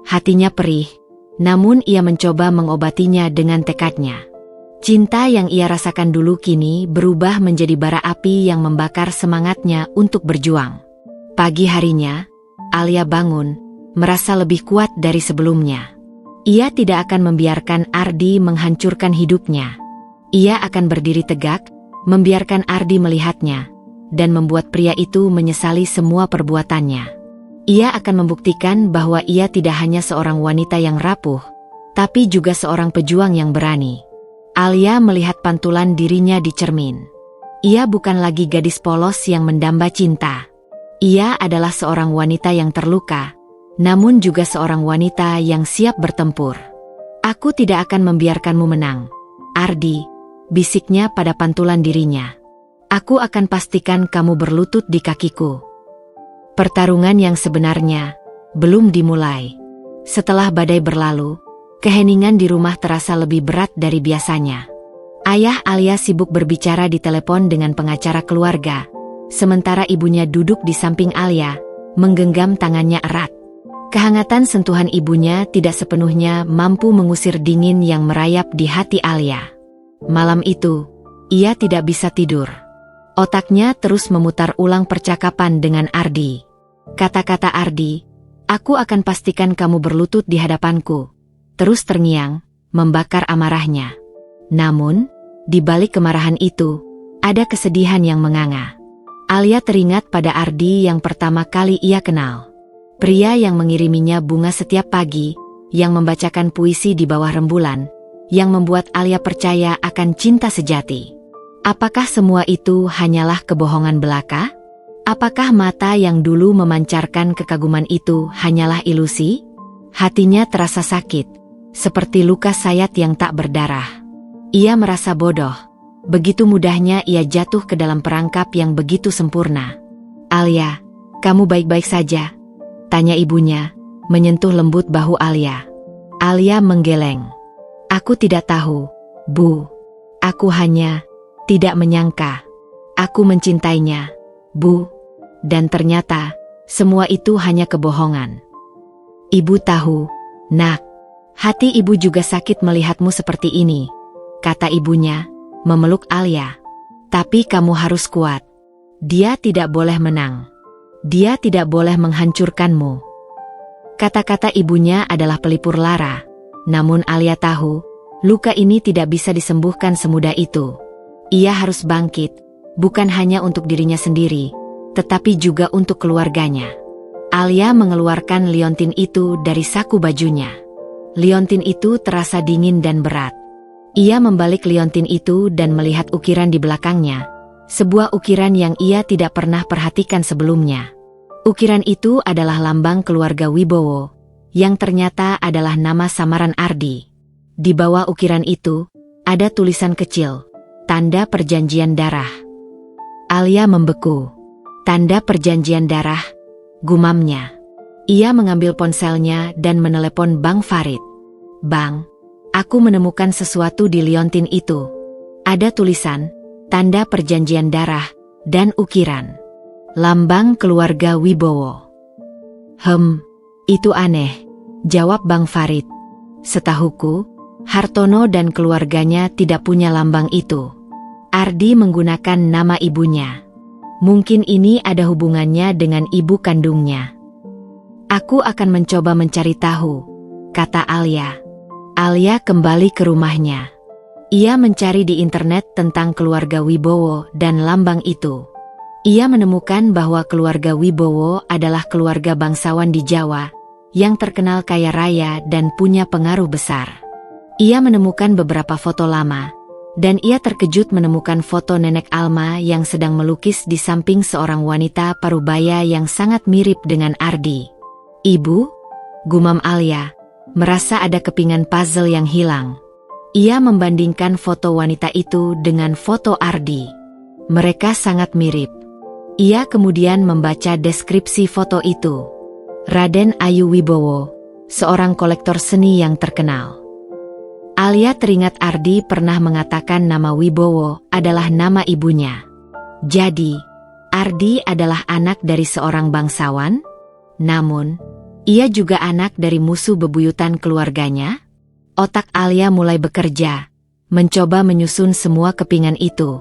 Hatinya perih, namun ia mencoba mengobatinya dengan tekadnya. Cinta yang ia rasakan dulu kini berubah menjadi bara api yang membakar semangatnya untuk berjuang. Pagi harinya, Alia bangun, merasa lebih kuat dari sebelumnya. Ia tidak akan membiarkan Ardi menghancurkan hidupnya. Ia akan berdiri tegak, membiarkan Ardi melihatnya, dan membuat pria itu menyesali semua perbuatannya. Ia akan membuktikan bahwa ia tidak hanya seorang wanita yang rapuh, tapi juga seorang pejuang yang berani. Alia melihat pantulan dirinya di cermin. Ia bukan lagi gadis polos yang mendamba cinta. Ia adalah seorang wanita yang terluka, namun juga seorang wanita yang siap bertempur. Aku tidak akan membiarkanmu menang, Ardi, bisiknya pada pantulan dirinya. Aku akan pastikan kamu berlutut di kakiku. Pertarungan yang sebenarnya belum dimulai. Setelah badai berlalu, keheningan di rumah terasa lebih berat dari biasanya. Ayah Alia sibuk berbicara di telepon dengan pengacara keluarga, sementara ibunya duduk di samping Alia, menggenggam tangannya erat. Kehangatan sentuhan ibunya tidak sepenuhnya mampu mengusir dingin yang merayap di hati Alia. Malam itu, ia tidak bisa tidur. Otaknya terus memutar ulang percakapan dengan Ardi. Kata-kata Ardi, aku akan pastikan kamu berlutut di hadapanku, terus terngiang, membakar amarahnya. Namun, di balik kemarahan itu, ada kesedihan yang menganga. Alia teringat pada Ardi yang pertama kali ia kenal. Pria yang mengiriminya bunga setiap pagi, yang membacakan puisi di bawah rembulan, yang membuat Alia percaya akan cinta sejati. Apakah semua itu hanyalah kebohongan belaka? Apakah mata yang dulu memancarkan kekaguman itu hanyalah ilusi? Hatinya terasa sakit, seperti luka sayat yang tak berdarah. Ia merasa bodoh. Begitu mudahnya ia jatuh ke dalam perangkap yang begitu sempurna. "Alia, kamu baik-baik saja?" tanya ibunya, menyentuh lembut bahu Alia. Alia menggeleng. "Aku tidak tahu, Bu. Aku hanya tidak menyangka. Aku mencintainya, Bu. Dan ternyata, semua itu hanya kebohongan." "Ibu tahu, Nak. Hati ibu juga sakit melihatmu seperti ini," kata ibunya, memeluk Alia. "Tapi kamu harus kuat. Dia tidak boleh menang. Dia tidak boleh menghancurkanmu." Kata-kata ibunya adalah pelipur lara. Namun Alia tahu, luka ini tidak bisa disembuhkan semudah itu. Ia harus bangkit, bukan hanya untuk dirinya sendiri, tetapi juga untuk keluarganya. Alia mengeluarkan liontin itu dari saku bajunya. Liontin itu terasa dingin dan berat. Ia membalik liontin itu dan melihat ukiran di belakangnya. Sebuah ukiran yang ia tidak pernah perhatikan sebelumnya. Ukiran itu adalah lambang keluarga Wibowo, yang ternyata adalah nama samaran Ardi. Di bawah ukiran itu, ada tulisan kecil, tanda perjanjian darah. Alia membeku. "Tanda perjanjian darah," gumamnya. Ia mengambil ponselnya dan menelepon Bang Farid. "Bang, aku menemukan sesuatu di liontin itu. Ada tulisan, tanda perjanjian darah, dan ukiran. Lambang keluarga Wibowo." Itu aneh," jawab Bang Farid. "Setahuku, Hartono dan keluarganya tidak punya lambang itu. Ardi menggunakan nama ibunya. Mungkin ini ada hubungannya dengan ibu kandungnya." "Aku akan mencoba mencari tahu," kata Alia. Alia kembali ke rumahnya. Ia mencari di internet tentang keluarga Wibowo dan lambang itu. Ia menemukan bahwa keluarga Wibowo adalah keluarga bangsawan di Jawa, yang terkenal kaya raya dan punya pengaruh besar. Ia menemukan beberapa foto lama, dan ia terkejut menemukan foto Nenek Alma yang sedang melukis di samping seorang wanita parubaya yang sangat mirip dengan Ardi. "Ibu?" gumam Alia, merasa ada kepingan puzzle yang hilang. Ia membandingkan foto wanita itu dengan foto Ardi. Mereka sangat mirip. Ia kemudian membaca deskripsi foto itu. Raden Ayu Wibowo, seorang kolektor seni yang terkenal. Alia teringat Ardi pernah mengatakan nama Wibowo adalah nama ibunya. Jadi, Ardi adalah anak dari seorang bangsawan? Namun, ia juga anak dari musuh bebuyutan keluarganya? Otak Alia mulai bekerja, mencoba menyusun semua kepingan itu.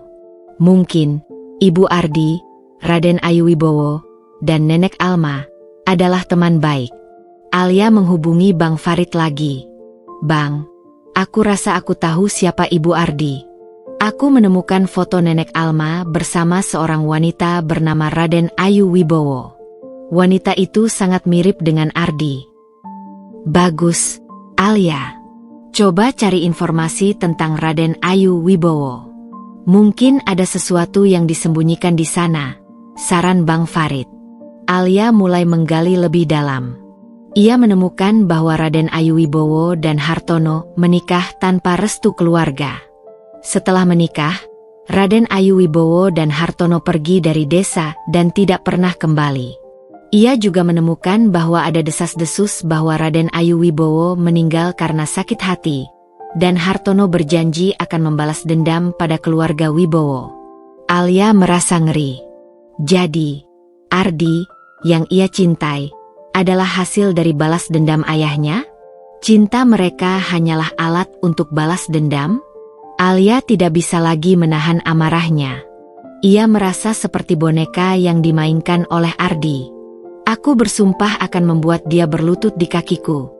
Mungkin, Ibu Ardi, Raden Ayu Wibowo, dan Nenek Alma adalah teman baik. Alia menghubungi Bang Farid lagi. "Bang, aku rasa aku tahu siapa Ibu Ardi. Aku menemukan foto Nenek Alma bersama seorang wanita bernama Raden Ayu Wibowo. Wanita itu sangat mirip dengan Ardi." "Bagus, Alia. Coba cari informasi tentang Raden Ayu Wibowo. Mungkin ada sesuatu yang disembunyikan di sana," saran Bang Farid. Alia mulai menggali lebih dalam. Ia menemukan bahwa Raden Ayu Wibowo dan Hartono menikah tanpa restu keluarga. Setelah menikah, Raden Ayu Wibowo dan Hartono pergi dari desa dan tidak pernah kembali. Ia juga menemukan bahwa ada desas-desus bahwa Raden Ayu Wibowo meninggal karena sakit hati, dan Hartono berjanji akan membalas dendam pada keluarga Wibowo. Alia merasa ngeri. Jadi, Ardi, yang ia cintai, adalah hasil dari balas dendam ayahnya? Cinta mereka hanyalah alat untuk balas dendam? Alia tidak bisa lagi menahan amarahnya. Ia merasa seperti boneka yang dimainkan oleh Ardi. "Aku bersumpah akan membuat dia berlutut di kakiku,"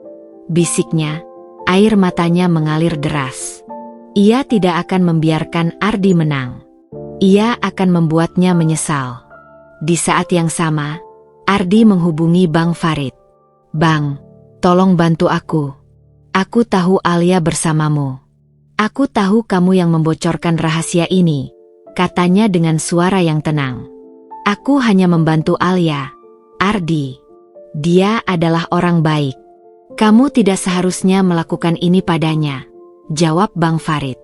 bisiknya. Air matanya mengalir deras. Ia tidak akan membiarkan Ardi menang. Ia akan membuatnya menyesal. Di saat yang sama, Ardi menghubungi Bang Farid. "Bang, tolong bantu aku. Aku tahu Alia bersamamu. Aku tahu kamu yang membocorkan rahasia ini," katanya dengan suara yang tenang. "Aku hanya membantu Alia, Ardi. Dia adalah orang baik. Kamu tidak seharusnya melakukan ini padanya, jawab Bang Farid.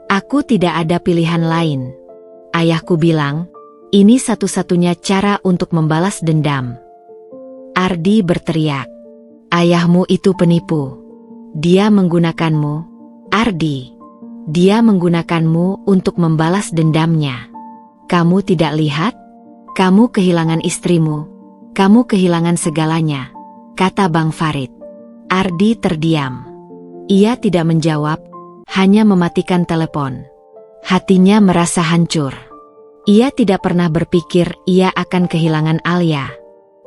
Aku tidak ada pilihan lain. Ayahku bilang, ini satu-satunya cara untuk membalas dendam. Ardi berteriak. Ayahmu itu penipu. Dia menggunakanmu, Ardi. Dia menggunakanmu untuk membalas dendamnya. Kamu tidak lihat? Kamu kehilangan istrimu. Kamu kehilangan segalanya, kata Bang Farid. Ardi terdiam. Ia tidak menjawab, hanya mematikan telepon. Hatinya merasa hancur. Ia tidak pernah berpikir ia akan kehilangan Alia.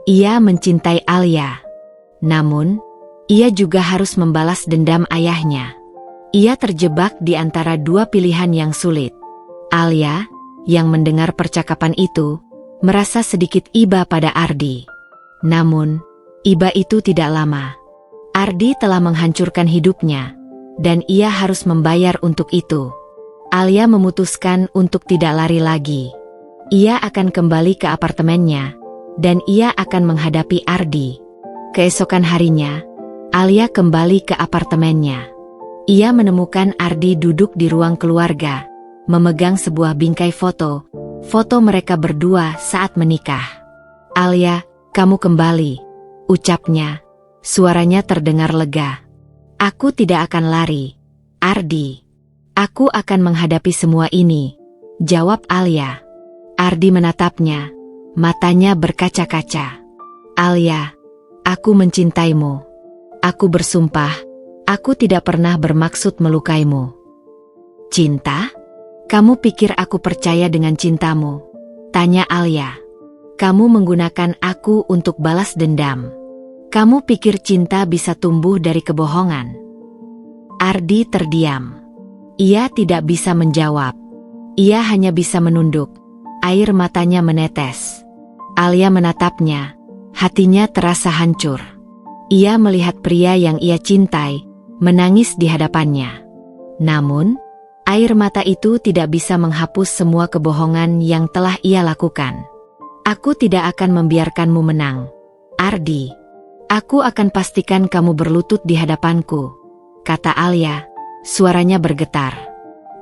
Ia mencintai Alia. Namun, ia juga harus membalas dendam ayahnya. Ia terjebak di antara dua pilihan yang sulit. Alia, yang mendengar percakapan itu, merasa sedikit iba pada Ardi. Namun, iba itu tidak lama. Ardi telah menghancurkan hidupnya, dan ia harus membayar untuk itu. Alia memutuskan untuk tidak lari lagi. Ia akan kembali ke apartemennya, dan ia akan menghadapi Ardi. Keesokan harinya, Alia kembali ke apartemennya. Ia menemukan Ardi duduk di ruang keluarga, memegang sebuah bingkai foto mereka berdua saat menikah. Alia, kamu kembali, ucapnya. Suaranya terdengar lega. Aku tidak akan lari, Ardi. Aku akan menghadapi semua ini, jawab Alia. Ardi menatapnya, matanya berkaca-kaca. Alia, aku mencintaimu. Aku bersumpah, aku tidak pernah bermaksud melukaimu. Cinta? Kamu pikir aku percaya dengan cintamu? Tanya Alia. Kamu menggunakan aku untuk balas dendam. Kamu pikir cinta bisa tumbuh dari kebohongan? Ardi terdiam. Ia tidak bisa menjawab. Ia hanya bisa menunduk. Air matanya menetes. Alia menatapnya. Hatinya terasa hancur. Ia melihat pria yang ia cintai, menangis di hadapannya. Namun, air mata itu tidak bisa menghapus semua kebohongan yang telah ia lakukan. Aku tidak akan membiarkanmu menang, Ardi. Aku akan pastikan kamu berlutut di hadapanku, kata Alia, suaranya bergetar.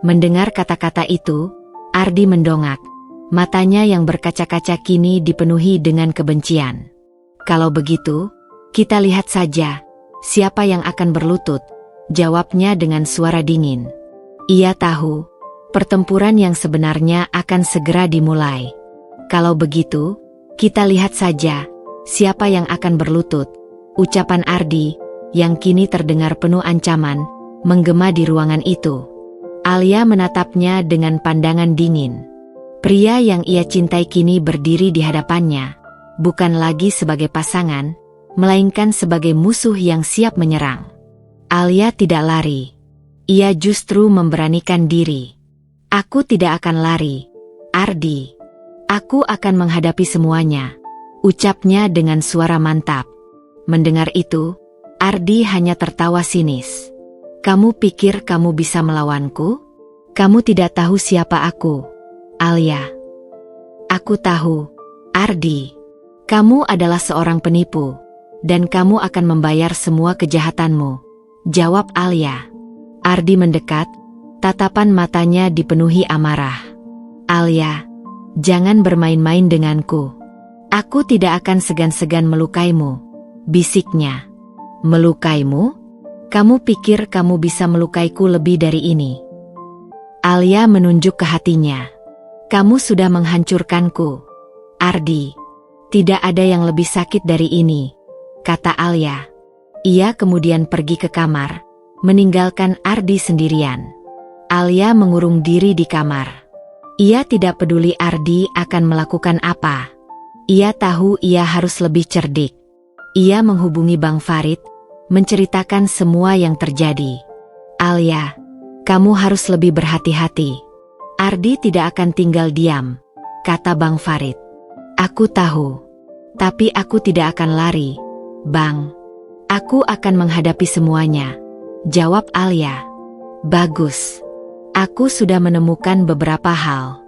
Mendengar kata-kata itu, Ardi mendongak. Matanya yang berkaca-kaca kini dipenuhi dengan kebencian. Kalau begitu, kita lihat saja, siapa yang akan berlutut, jawabnya dengan suara dingin. Ia tahu, pertempuran yang sebenarnya akan segera dimulai. Kalau begitu, kita lihat saja, siapa yang akan berlutut, ucapan Ardi, yang kini terdengar penuh ancaman, menggema di ruangan itu. Alia menatapnya dengan pandangan dingin. Pria yang ia cintai kini berdiri di hadapannya, bukan lagi sebagai pasangan, melainkan sebagai musuh yang siap menyerang. Alia tidak lari. Ia justru memberanikan diri. Aku tidak akan lari, Ardi. Aku akan menghadapi semuanya, ucapnya dengan suara mantap. Mendengar itu, Ardi hanya tertawa sinis. Kamu pikir kamu bisa melawanku? Kamu tidak tahu siapa aku, Alia. Aku tahu, Ardi. Kamu adalah seorang penipu, dan kamu akan membayar semua kejahatanmu, jawab Alia. Ardi mendekat, tatapan matanya dipenuhi amarah. Alia, jangan bermain-main denganku. Aku tidak akan segan-segan melukaimu, bisiknya. Melukaimu? Kamu pikir kamu bisa melukaiku lebih dari ini? Alia menunjuk ke hatinya. Kamu sudah menghancurkanku, Ardi. Tidak ada yang lebih sakit dari ini, kata Alia. Ia kemudian pergi ke kamar, meninggalkan Ardi sendirian. Alia mengurung diri di kamar. Ia tidak peduli Ardi akan melakukan apa. Ia tahu ia harus lebih cerdik. Ia menghubungi Bang Farid, menceritakan semua yang terjadi. Alia, kamu harus lebih berhati-hati. Ardi tidak akan tinggal diam, kata Bang Farid. Aku tahu, tapi aku tidak akan lari, Bang. Aku akan menghadapi semuanya, jawab Alia. Bagus. Aku sudah menemukan beberapa hal.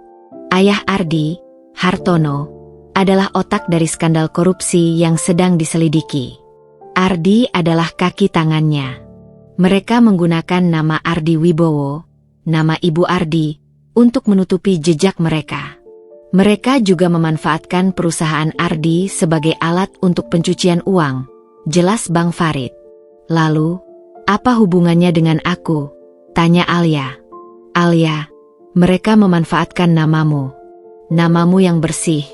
Ayah Ardi, Hartono, adalah otak dari skandal korupsi yang sedang diselidiki. Ardi adalah kaki tangannya. Mereka menggunakan nama Ardi Wibowo, nama Ibu Ardi, untuk menutupi jejak mereka. Mereka juga memanfaatkan perusahaan Ardi sebagai alat untuk pencucian uang, jelas Bang Farid. Lalu, apa hubungannya dengan aku? Tanya Alia. Alia, mereka memanfaatkan namamu. Namamu yang bersih,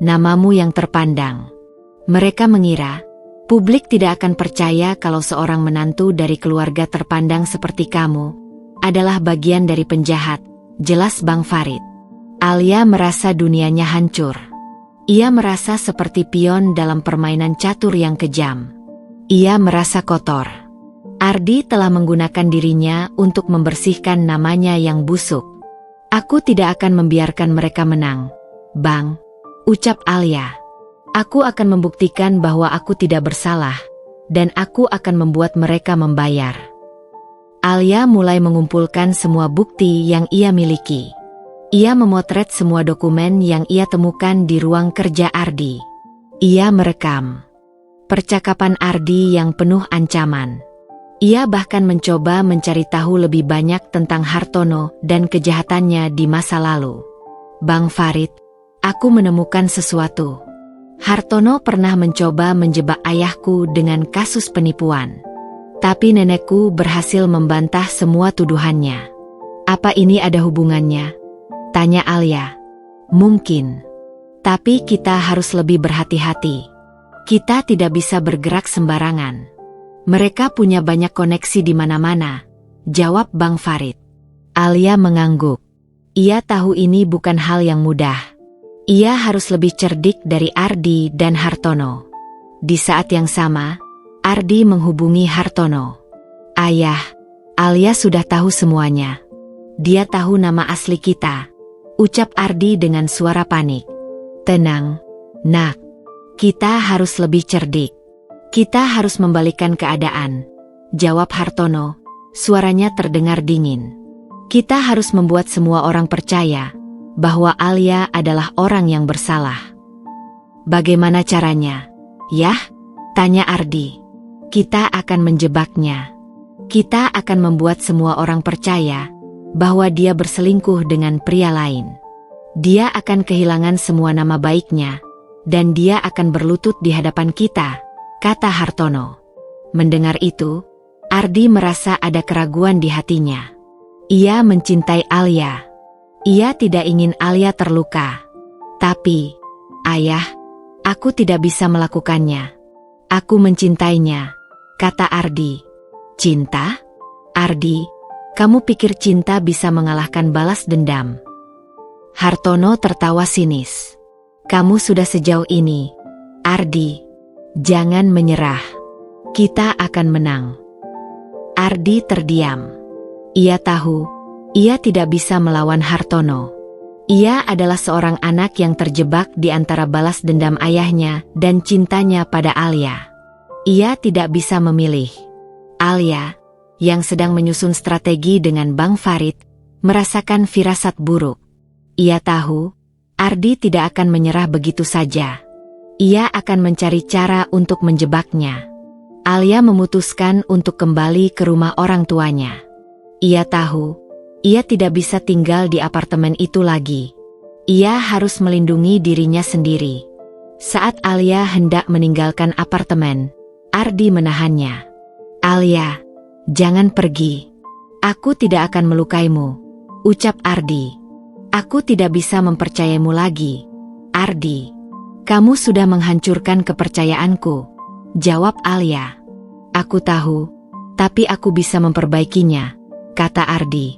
namamu yang terpandang. Mereka mengira, publik tidak akan percaya kalau seorang menantu dari keluarga terpandang seperti kamu adalah bagian dari penjahat, jelas Bang Farid. Alia merasa dunianya hancur. Ia merasa seperti pion dalam permainan catur yang kejam. Ia merasa kotor. Ardi telah menggunakan dirinya untuk membersihkan namanya yang busuk. Aku tidak akan membiarkan mereka menang, Bang, ucap Alia. Aku akan membuktikan bahwa aku tidak bersalah, dan aku akan membuat mereka membayar. Alia mulai mengumpulkan semua bukti yang ia miliki. Ia memotret semua dokumen yang ia temukan di ruang kerja Ardi. Ia merekam percakapan Ardi yang penuh ancaman. Ia bahkan mencoba mencari tahu lebih banyak tentang Hartono dan kejahatannya di masa lalu. Bang Farid, aku menemukan sesuatu. Hartono pernah mencoba menjebak ayahku dengan kasus penipuan. Tapi nenekku berhasil membantah semua tuduhannya. Apa ini ada hubungannya? Tanya Alia. Mungkin. Tapi kita harus lebih berhati-hati. Kita tidak bisa bergerak sembarangan. Mereka punya banyak koneksi di mana-mana, jawab Bang Farid. Alia mengangguk. Ia tahu ini bukan hal yang mudah. Ia harus lebih cerdik dari Ardi dan Hartono. Di saat yang sama, Ardi menghubungi Hartono. Ayah, Alia sudah tahu semuanya. Dia tahu nama asli kita, ucap Ardi dengan suara panik. Tenang, Nak. Kita harus lebih cerdik. Kita harus membalikkan keadaan, jawab Hartono, suaranya terdengar dingin. Kita harus membuat semua orang percaya bahwa Alia adalah orang yang bersalah. Bagaimana caranya? Yah, tanya Ardi. Kita akan menjebaknya. Kita akan membuat semua orang percaya bahwa dia berselingkuh dengan pria lain. Dia akan kehilangan semua nama baiknya, dan dia akan berlutut di hadapan kita, kata Hartono. Mendengar itu, Ardi merasa ada keraguan di hatinya. Ia mencintai Alia. Ia tidak ingin Alia terluka. Tapi, Ayah, aku tidak bisa melakukannya. Aku mencintainya, kata Ardi. Cinta? Ardi, kamu pikir cinta bisa mengalahkan balas dendam? Hartono tertawa sinis. Kamu sudah sejauh ini, Ardi. Jangan menyerah. Kita akan menang. Ardi terdiam. Ia tahu, ia tidak bisa melawan Hartono. Ia adalah seorang anak yang terjebak di antara balas dendam ayahnya dan cintanya pada Alia. Ia tidak bisa memilih. Alia, yang sedang menyusun strategi dengan Bang Farid, merasakan firasat buruk. Ia tahu, Ardi tidak akan menyerah begitu saja. Ia akan mencari cara untuk menjebaknya. Alia memutuskan untuk kembali ke rumah orang tuanya. Ia tahu, ia tidak bisa tinggal di apartemen itu lagi. Ia harus melindungi dirinya sendiri. Saat Alia hendak meninggalkan apartemen, Ardi menahannya. Alia, jangan pergi. Aku tidak akan melukaimu, ucap Ardi. Aku tidak bisa mempercayaimu lagi, Ardi. Kamu sudah menghancurkan kepercayaanku, jawab Alia. Aku tahu, tapi aku bisa memperbaikinya, kata Ardi.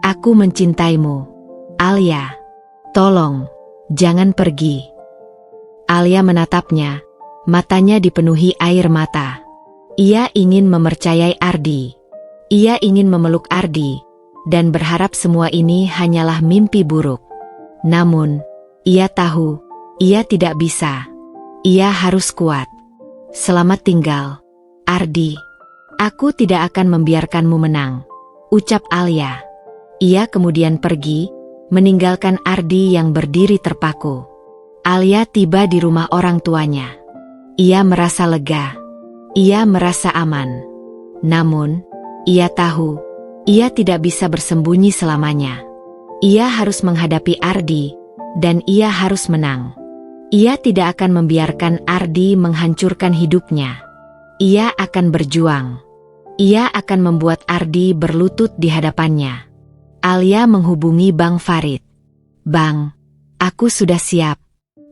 Aku mencintaimu, Alia. Tolong, jangan pergi. Alia menatapnya, matanya dipenuhi air mata. Ia ingin mempercayai Ardi. Ia ingin memeluk Ardi, dan berharap semua ini hanyalah mimpi buruk. Namun, ia tahu, ia tidak bisa. Ia harus kuat. Selamat tinggal, Ardi. Aku tidak akan membiarkanmu menang, ucap Alia. Ia kemudian pergi, meninggalkan Ardi yang berdiri terpaku. Alia tiba di rumah orang tuanya. Ia merasa lega. Ia merasa aman. Namun, ia tahu, ia tidak bisa bersembunyi selamanya. Ia harus menghadapi Ardi, dan ia harus menang. Ia tidak akan membiarkan Ardi menghancurkan hidupnya. Ia akan berjuang. Ia akan membuat Ardi berlutut di hadapannya. Alia menghubungi Bang Farid. "Bang, aku sudah siap.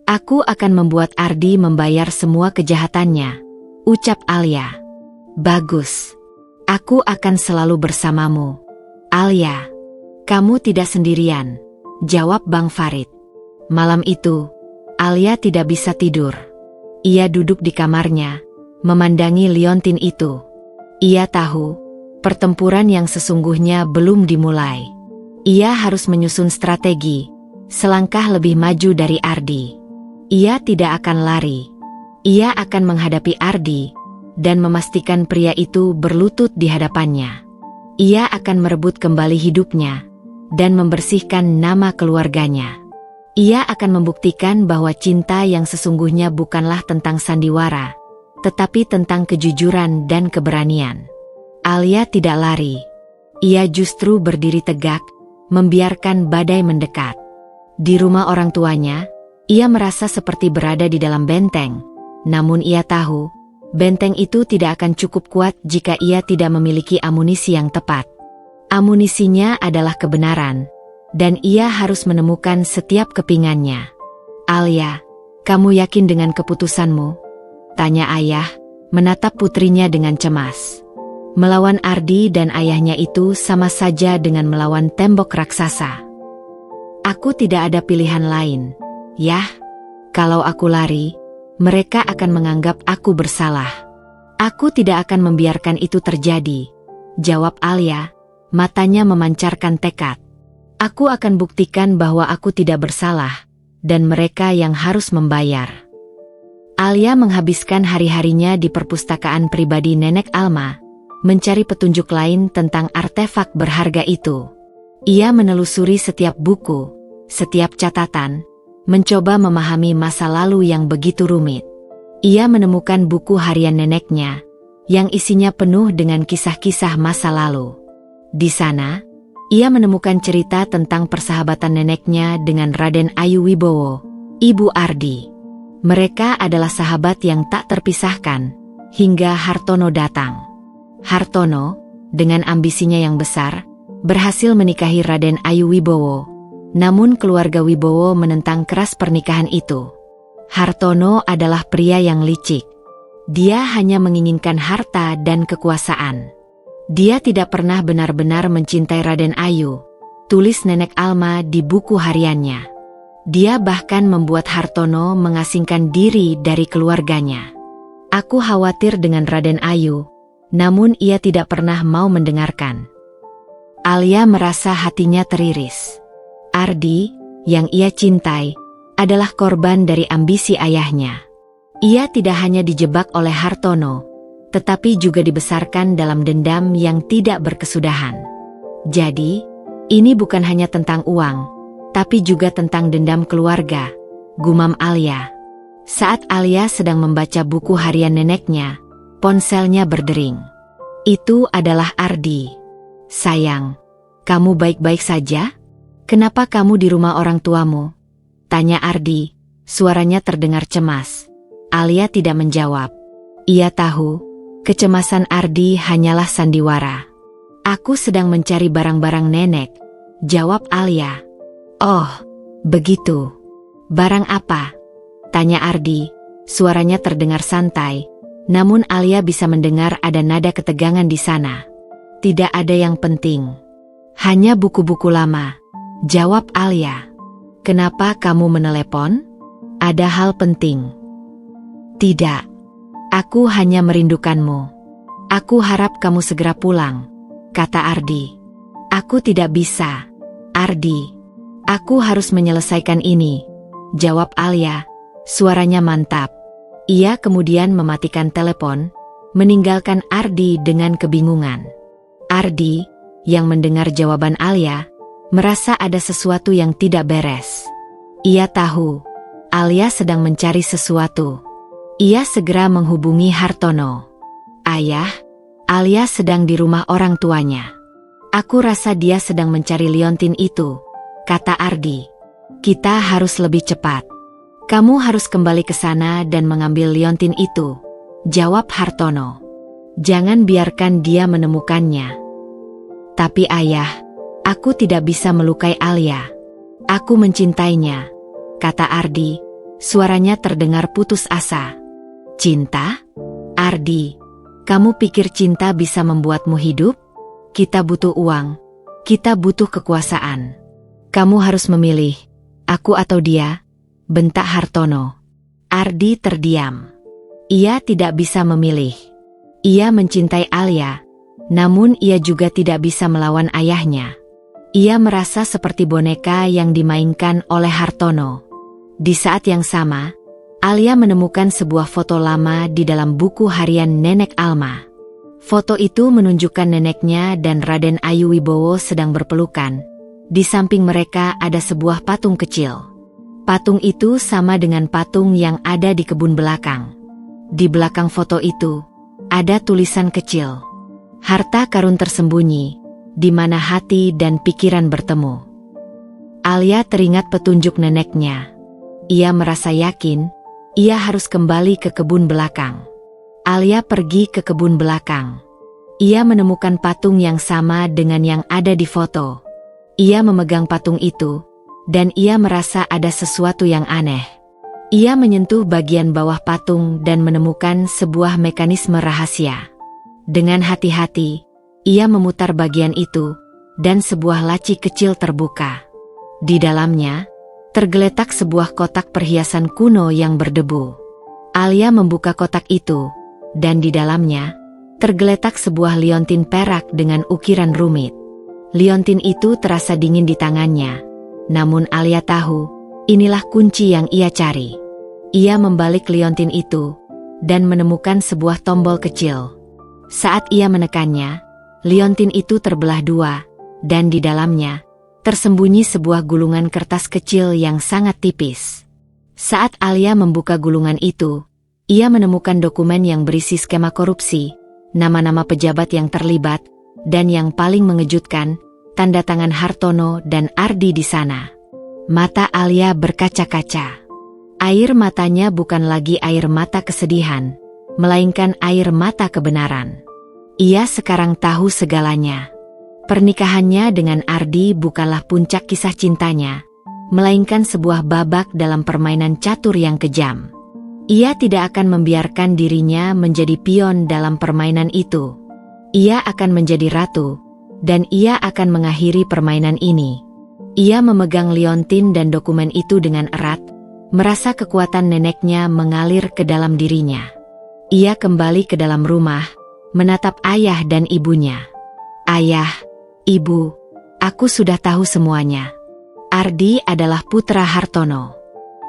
Aku akan membuat Ardi membayar semua kejahatannya," ucap Alia. "Bagus. Aku akan selalu bersamamu, Alia." "Kamu tidak sendirian," jawab Bang Farid. Malam itu, Alia tidak bisa tidur. Ia duduk di kamarnya, memandangi liontin itu. Ia tahu, pertempuran yang sesungguhnya belum dimulai. Ia harus menyusun strategi, selangkah lebih maju dari Ardi. Ia tidak akan lari. Ia akan menghadapi Ardi, dan memastikan pria itu berlutut di hadapannya. Ia akan merebut kembali hidupnya, dan membersihkan nama keluarganya. Ia akan membuktikan bahwa cinta yang sesungguhnya bukanlah tentang sandiwara, tetapi tentang kejujuran dan keberanian. Alia tidak lari. Ia justru berdiri tegak, membiarkan badai mendekat. Di rumah orang tuanya, ia merasa seperti berada di dalam benteng. Namun ia tahu, benteng itu tidak akan cukup kuat jika ia tidak memiliki amunisi yang tepat. Amunisinya adalah kebenaran, dan ia harus menemukan setiap kepingannya. "Alia, kamu yakin dengan keputusanmu?" tanya ayah, menatap putrinya dengan cemas. Melawan Ardi dan ayahnya itu sama saja dengan melawan tembok raksasa. "Aku tidak ada pilihan lain, Yah. Kalau aku lari, mereka akan menganggap aku bersalah. Aku tidak akan membiarkan itu terjadi," jawab Alia, matanya memancarkan tekad. "Aku akan buktikan bahwa aku tidak bersalah, dan mereka yang harus membayar." Alia menghabiskan hari-harinya di perpustakaan pribadi Nenek Alma, mencari petunjuk lain tentang artefak berharga itu. Ia menelusuri setiap buku, setiap catatan, mencoba memahami masa lalu yang begitu rumit. Ia menemukan buku harian neneknya, yang isinya penuh dengan kisah-kisah masa lalu. Di sana, ia menemukan cerita tentang persahabatan neneknya dengan Raden Ayu Wibowo, Ibu Ardi. Mereka adalah sahabat yang tak terpisahkan, hingga Hartono datang. Hartono, dengan ambisinya yang besar, berhasil menikahi Raden Ayu Wibowo. Namun keluarga Wibowo menentang keras pernikahan itu. Hartono adalah pria yang licik. Dia hanya menginginkan harta dan kekuasaan. Dia tidak pernah benar-benar mencintai Raden Ayu, tulis Nenek Alma di buku hariannya. Dia bahkan membuat Hartono mengasingkan diri dari keluarganya. "Aku khawatir dengan Raden Ayu," namun ia tidak pernah mau mendengarkan. Alia merasa hatinya teriris. Ardi, yang ia cintai, adalah korban dari ambisi ayahnya. Ia tidak hanya dijebak oleh Hartono, tetapi juga dibesarkan dalam dendam yang tidak berkesudahan. Jadi, ini bukan hanya tentang uang, tapi juga tentang dendam keluarga, gumam Alia. Saat Alia sedang membaca buku harian neneknya, ponselnya berdering. Itu adalah Ardi. "Sayang, kamu baik-baik saja? Kenapa kamu di rumah orang tuamu?" tanya Ardi, suaranya terdengar cemas. Alia tidak menjawab. Ia tahu, kecemasan Ardi hanyalah sandiwara. "Aku sedang mencari barang-barang nenek," jawab Alia. "Oh, begitu. Barang apa?" tanya Ardi, suaranya terdengar santai. Namun Alia bisa mendengar ada nada ketegangan di sana. "Tidak ada yang penting. Hanya buku-buku lama," jawab Alia. "Kenapa kamu menelepon? Ada hal penting?" "Tidak. Aku hanya merindukanmu. Aku harap kamu segera pulang," kata Ardi. "Aku tidak bisa, Ardi. Aku harus menyelesaikan ini," jawab Alia, suaranya mantap. Ia kemudian mematikan telepon, meninggalkan Ardi dengan kebingungan. Ardi, yang mendengar jawaban Alia, merasa ada sesuatu yang tidak beres. Ia tahu, Alia sedang mencari sesuatu. Ia segera menghubungi Hartono. Ayah, Alia sedang di rumah orang tuanya. Aku rasa dia sedang mencari liontin itu, kata Ardi. Kita harus lebih cepat. Kamu harus kembali ke sana dan mengambil liontin itu, jawab Hartono. Jangan biarkan dia menemukannya. Tapi ayah, aku tidak bisa melukai Alia. Aku mencintainya, kata Ardi. Suaranya terdengar putus asa. Cinta? Ardi, kamu pikir cinta bisa membuatmu hidup? Kita butuh uang. Kita butuh kekuasaan. Kamu harus memilih, aku atau dia, bentak Hartono. Ardi terdiam. Ia tidak bisa memilih. Ia mencintai Alia, namun ia juga tidak bisa melawan ayahnya. Ia merasa seperti boneka yang dimainkan oleh Hartono. Di saat yang sama, Alia menemukan sebuah foto lama di dalam buku harian Nenek Alma. Foto itu menunjukkan neneknya dan Raden Ayu Wibowo sedang berpelukan. Di samping mereka ada sebuah patung kecil. Patung itu sama dengan patung yang ada di kebun belakang. Di belakang foto itu, ada tulisan kecil. Harta karun tersembunyi, di mana hati dan pikiran bertemu. Alia teringat petunjuk neneknya. Ia merasa yakin, ia harus kembali ke kebun belakang. Alia pergi ke kebun belakang. Ia menemukan patung yang sama dengan yang ada di foto. Ia memegang patung itu, dan ia merasa ada sesuatu yang aneh. Ia menyentuh bagian bawah patung dan menemukan sebuah mekanisme rahasia. Dengan hati-hati, ia memutar bagian itu, dan sebuah laci kecil terbuka. Di dalamnya, tergeletak sebuah kotak perhiasan kuno yang berdebu. Alia membuka kotak itu, dan di dalamnya, tergeletak sebuah liontin perak dengan ukiran rumit. Liontin itu terasa dingin di tangannya, namun Alia tahu, inilah kunci yang ia cari. Ia membalik liontin itu, dan menemukan sebuah tombol kecil. Saat ia menekannya, liontin itu terbelah dua, dan di dalamnya, tersembunyi sebuah gulungan kertas kecil yang sangat tipis. Saat Alia membuka gulungan itu, ia menemukan dokumen yang berisi skema korupsi, nama-nama pejabat yang terlibat, dan yang paling mengejutkan, tanda tangan Hartono dan Ardi di sana. Mata Alia berkaca-kaca. Air matanya bukan lagi air mata kesedihan, melainkan air mata kebenaran. Ia sekarang tahu segalanya. Pernikahannya dengan Ardi bukanlah puncak kisah cintanya, melainkan sebuah babak dalam permainan catur yang kejam. Ia tidak akan membiarkan dirinya menjadi pion dalam permainan itu. Ia akan menjadi ratu, dan ia akan mengakhiri permainan ini. Ia memegang liontin dan dokumen itu dengan erat, merasa kekuatan neneknya mengalir ke dalam dirinya. Ia kembali ke dalam rumah, menatap ayah dan ibunya. Ayah, ibu, aku sudah tahu semuanya. Ardi adalah putra Hartono.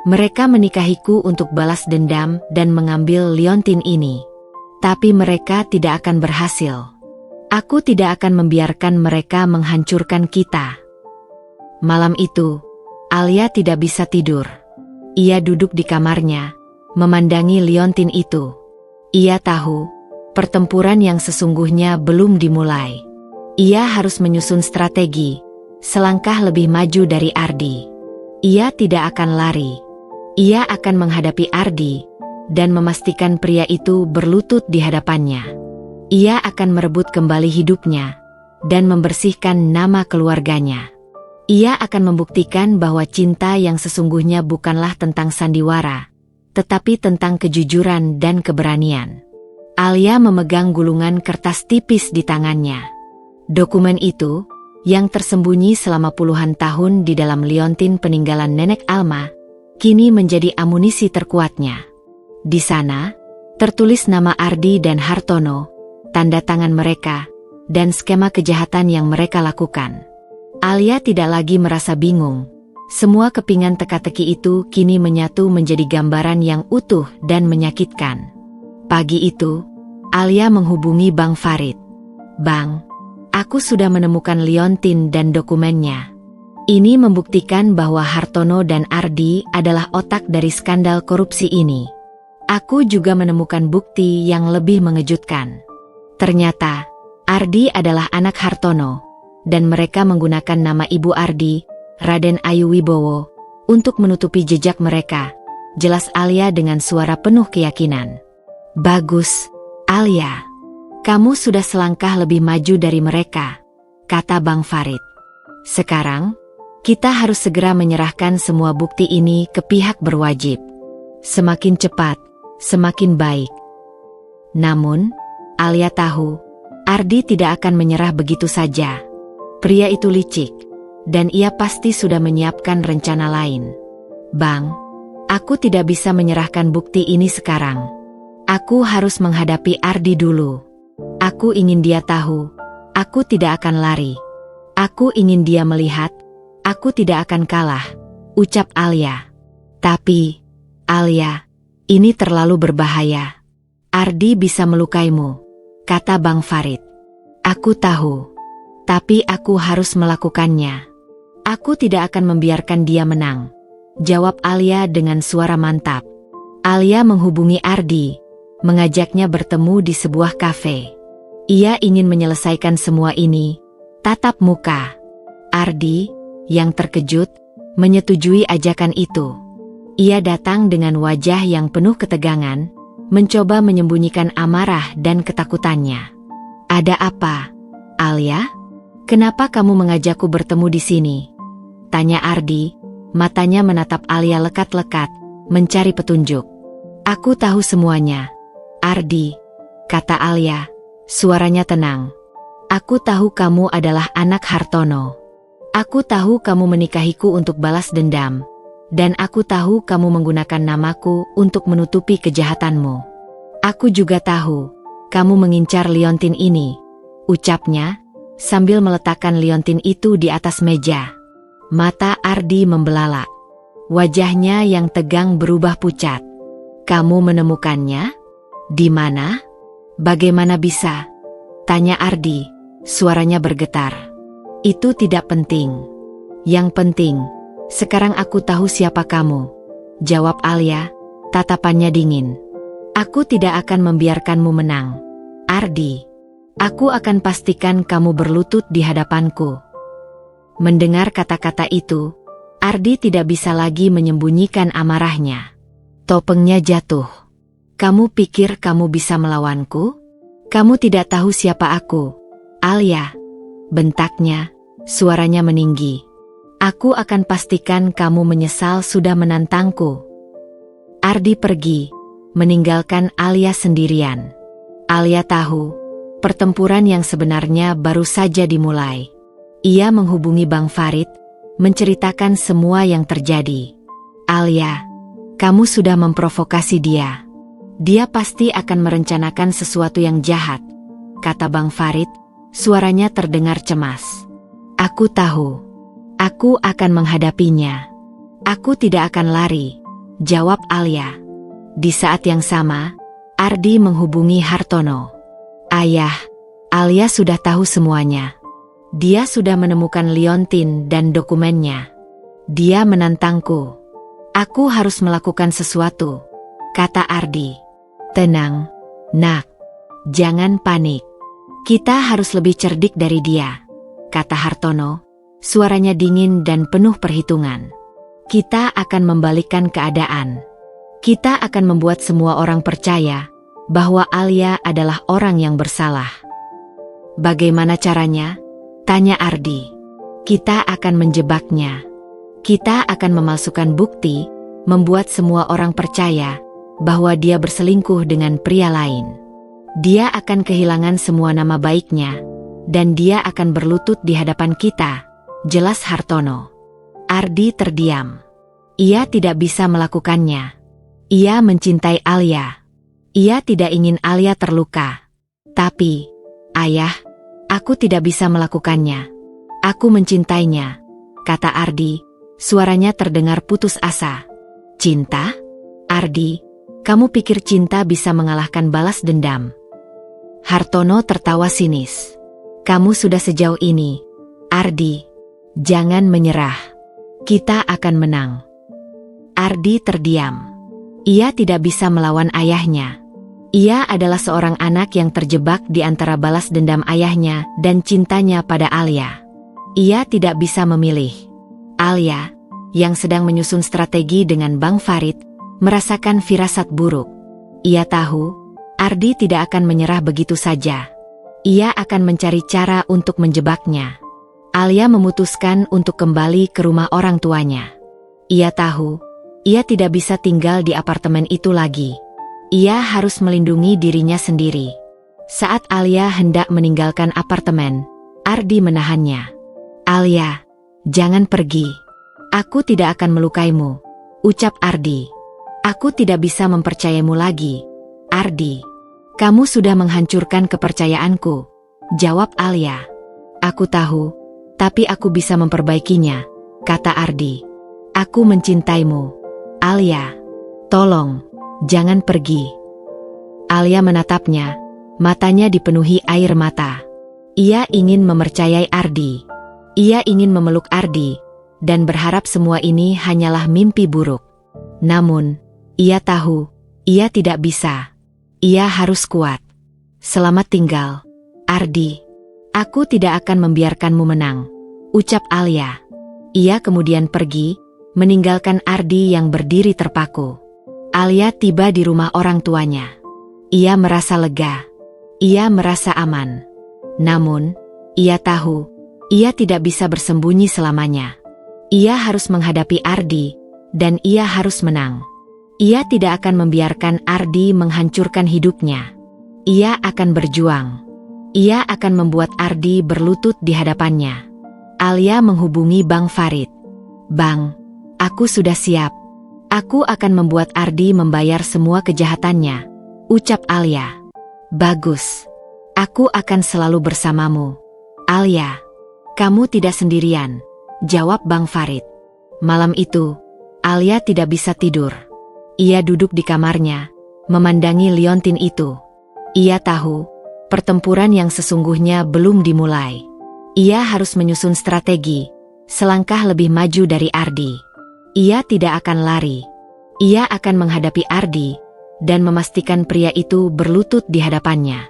Mereka menikahiku untuk balas dendam dan mengambil liontin ini. Tapi mereka tidak akan berhasil. Aku tidak akan membiarkan mereka menghancurkan kita. Malam itu, Alia tidak bisa tidur. Ia duduk di kamarnya, memandangi liontin itu. Ia tahu, pertempuran yang sesungguhnya belum dimulai. Ia harus menyusun strategi, selangkah lebih maju dari Ardi. Ia tidak akan lari. Ia akan menghadapi Ardi, dan memastikan pria itu berlutut di hadapannya. Ia akan merebut kembali hidupnya, dan membersihkan nama keluarganya. Ia akan membuktikan bahwa cinta yang sesungguhnya bukanlah tentang sandiwara, tetapi tentang kejujuran dan keberanian. Alia memegang gulungan kertas tipis di tangannya. Dokumen itu, yang tersembunyi selama puluhan tahun di dalam liontin peninggalan Nenek Alma, kini menjadi amunisi terkuatnya. Di sana, tertulis nama Ardi dan Hartono, tanda tangan mereka, dan skema kejahatan yang mereka lakukan. Alia tidak lagi merasa bingung. Semua kepingan teka-teki itu kini menyatu menjadi gambaran yang utuh dan menyakitkan. Pagi itu, Alia menghubungi Bang Farid. Bang, aku sudah menemukan liontin dan dokumennya. Ini membuktikan bahwa Hartono dan Ardi adalah otak dari skandal korupsi ini. Aku juga menemukan bukti yang lebih mengejutkan. Ternyata, Ardi adalah anak Hartono, dan mereka menggunakan nama Ibu Ardi, Raden Ayu Wibowo, untuk menutupi jejak mereka, jelas Alia dengan suara penuh keyakinan. Bagus, Alia. Kamu sudah selangkah lebih maju dari mereka, kata Bang Farid. Sekarang, kita harus segera menyerahkan semua bukti ini ke pihak berwajib. Semakin cepat, semakin baik. Namun, Alia tahu, Ardi tidak akan menyerah begitu saja. Pria itu licik, dan ia pasti sudah menyiapkan rencana lain. Bang, aku tidak bisa menyerahkan bukti ini sekarang. Aku harus menghadapi Ardi dulu. Aku ingin dia tahu, aku tidak akan lari. Aku ingin dia melihat, aku tidak akan kalah, ucap Alia. Tapi, Alia, ini terlalu berbahaya. Ardi bisa melukaimu, kata Bang Farid. Aku tahu, tapi aku harus melakukannya. Aku tidak akan membiarkan dia menang, jawab Alia dengan suara mantap. Alia menghubungi Ardi, mengajaknya bertemu di sebuah kafe. Ia ingin menyelesaikan semua ini, tatap muka. Ardi, yang terkejut, menyetujui ajakan itu. Ia datang dengan wajah yang penuh ketegangan, mencoba menyembunyikan amarah dan ketakutannya. Ada apa, Alia? Kenapa kamu mengajakku bertemu di sini? Tanya Ardi, matanya menatap Alia lekat-lekat, mencari petunjuk. Aku tahu semuanya, Ardi, kata Alia, suaranya tenang. Aku tahu kamu adalah anak Hartono. Aku tahu kamu menikahiku untuk balas dendam. Dan aku tahu kamu menggunakan namaku untuk menutupi kejahatanmu. Aku juga tahu, kamu mengincar liontin ini, ucapnya, sambil meletakkan liontin itu di atas meja. Mata Ardi membelalak. Wajahnya yang tegang berubah pucat. Kamu menemukannya? Di mana? Bagaimana bisa? Tanya Ardi, suaranya bergetar. Itu tidak penting. Yang penting, sekarang aku tahu siapa kamu, jawab Alia, tatapannya dingin. Aku tidak akan membiarkanmu menang, Ardi. Aku akan pastikan kamu berlutut di hadapanku. Mendengar kata-kata itu, Ardi tidak bisa lagi menyembunyikan amarahnya. Topengnya jatuh. Kamu pikir kamu bisa melawanku? Kamu tidak tahu siapa aku, Alia. Bentaknya, suaranya meninggi. Aku akan pastikan kamu menyesal sudah menantangku. Ardi pergi, meninggalkan Alia sendirian. Alia tahu, pertempuran yang sebenarnya baru saja dimulai. Ia menghubungi Bang Farid, menceritakan semua yang terjadi. Alia, kamu sudah memprovokasi dia. Dia pasti akan merencanakan sesuatu yang jahat, kata Bang Farid, suaranya terdengar cemas. Aku tahu. Aku akan menghadapinya. Aku tidak akan lari, jawab Alia. Di saat yang sama, Ardi menghubungi Hartono. Ayah, Alia sudah tahu semuanya. Dia sudah menemukan liontin dan dokumennya. Dia menantangku. Aku harus melakukan sesuatu, kata Ardi. Tenang, nak. Jangan panik. Kita harus lebih cerdik dari dia, kata Hartono. Suaranya dingin dan penuh perhitungan. Kita akan membalikkan keadaan. Kita akan membuat semua orang percaya bahwa Alia adalah orang yang bersalah. Bagaimana caranya? Tanya Ardi. Kita akan menjebaknya. Kita akan memalsukan bukti, membuat semua orang percaya bahwa dia berselingkuh dengan pria lain. Dia akan kehilangan semua nama baiknya, dan dia akan berlutut di hadapan kita, jelas Hartono. Ardi terdiam. Ia tidak bisa melakukannya. Ia mencintai Alia. Ia tidak ingin Alia terluka. Tapi, ayah, aku tidak bisa melakukannya. Aku mencintainya, kata Ardi, suaranya terdengar putus asa. Cinta? Ardi, kamu pikir cinta bisa mengalahkan balas dendam? Hartono tertawa sinis. Kamu sudah sejauh ini, Ardi. Jangan menyerah. Kita akan menang. Ardi terdiam. Ia tidak bisa melawan ayahnya. Ia adalah seorang anak yang terjebak di antara balas dendam ayahnya dan cintanya pada Alia. Ia tidak bisa memilih. Alia, yang sedang menyusun strategi dengan Bang Farid, merasakan firasat buruk. Ia tahu, Ardi tidak akan menyerah begitu saja. Ia akan mencari cara untuk menjebaknya. Alia memutuskan untuk kembali ke rumah orang tuanya. Ia tahu, ia tidak bisa tinggal di apartemen itu lagi. Ia harus melindungi dirinya sendiri. Saat Alia hendak meninggalkan apartemen, Ardi menahannya. "Alia, jangan pergi. Aku tidak akan melukaimu," ucap Ardi. "Aku tidak bisa mempercayamu lagi, Ardi." "Kamu sudah menghancurkan kepercayaanku," jawab Alia. "Aku tahu, tapi aku bisa memperbaikinya," kata Ardi. "Aku mencintaimu, Alia. Tolong. Jangan pergi." Alia menatapnya, matanya dipenuhi air mata. Ia ingin mempercayai Ardi. Ia ingin memeluk Ardi, dan berharap semua ini hanyalah mimpi buruk. Namun, ia tahu, ia tidak bisa. Ia harus kuat. "Selamat tinggal, Ardi. Aku tidak akan membiarkanmu menang," ucap Alia. Ia kemudian pergi, meninggalkan Ardi yang berdiri terpaku. Alia tiba di rumah orang tuanya. Ia merasa lega. Ia merasa aman. Namun, ia tahu, ia tidak bisa bersembunyi selamanya. Ia harus menghadapi Ardi, dan ia harus menang. Ia tidak akan membiarkan Ardi menghancurkan hidupnya. Ia akan berjuang. Ia akan membuat Ardi berlutut di hadapannya. Alia menghubungi Bang Farid. "Bang, aku sudah siap. Aku akan membuat Ardi membayar semua kejahatannya," ucap Alia. "Bagus. Aku akan selalu bersamamu, Alia." "Kamu tidak sendirian," jawab Bang Farid. Malam itu, Alia tidak bisa tidur. Ia duduk di kamarnya, memandangi liontin itu. Ia tahu, pertempuran yang sesungguhnya belum dimulai. Ia harus menyusun strategi, selangkah lebih maju dari Ardi. Ia tidak akan lari. Ia akan menghadapi Ardi, dan memastikan pria itu berlutut di hadapannya.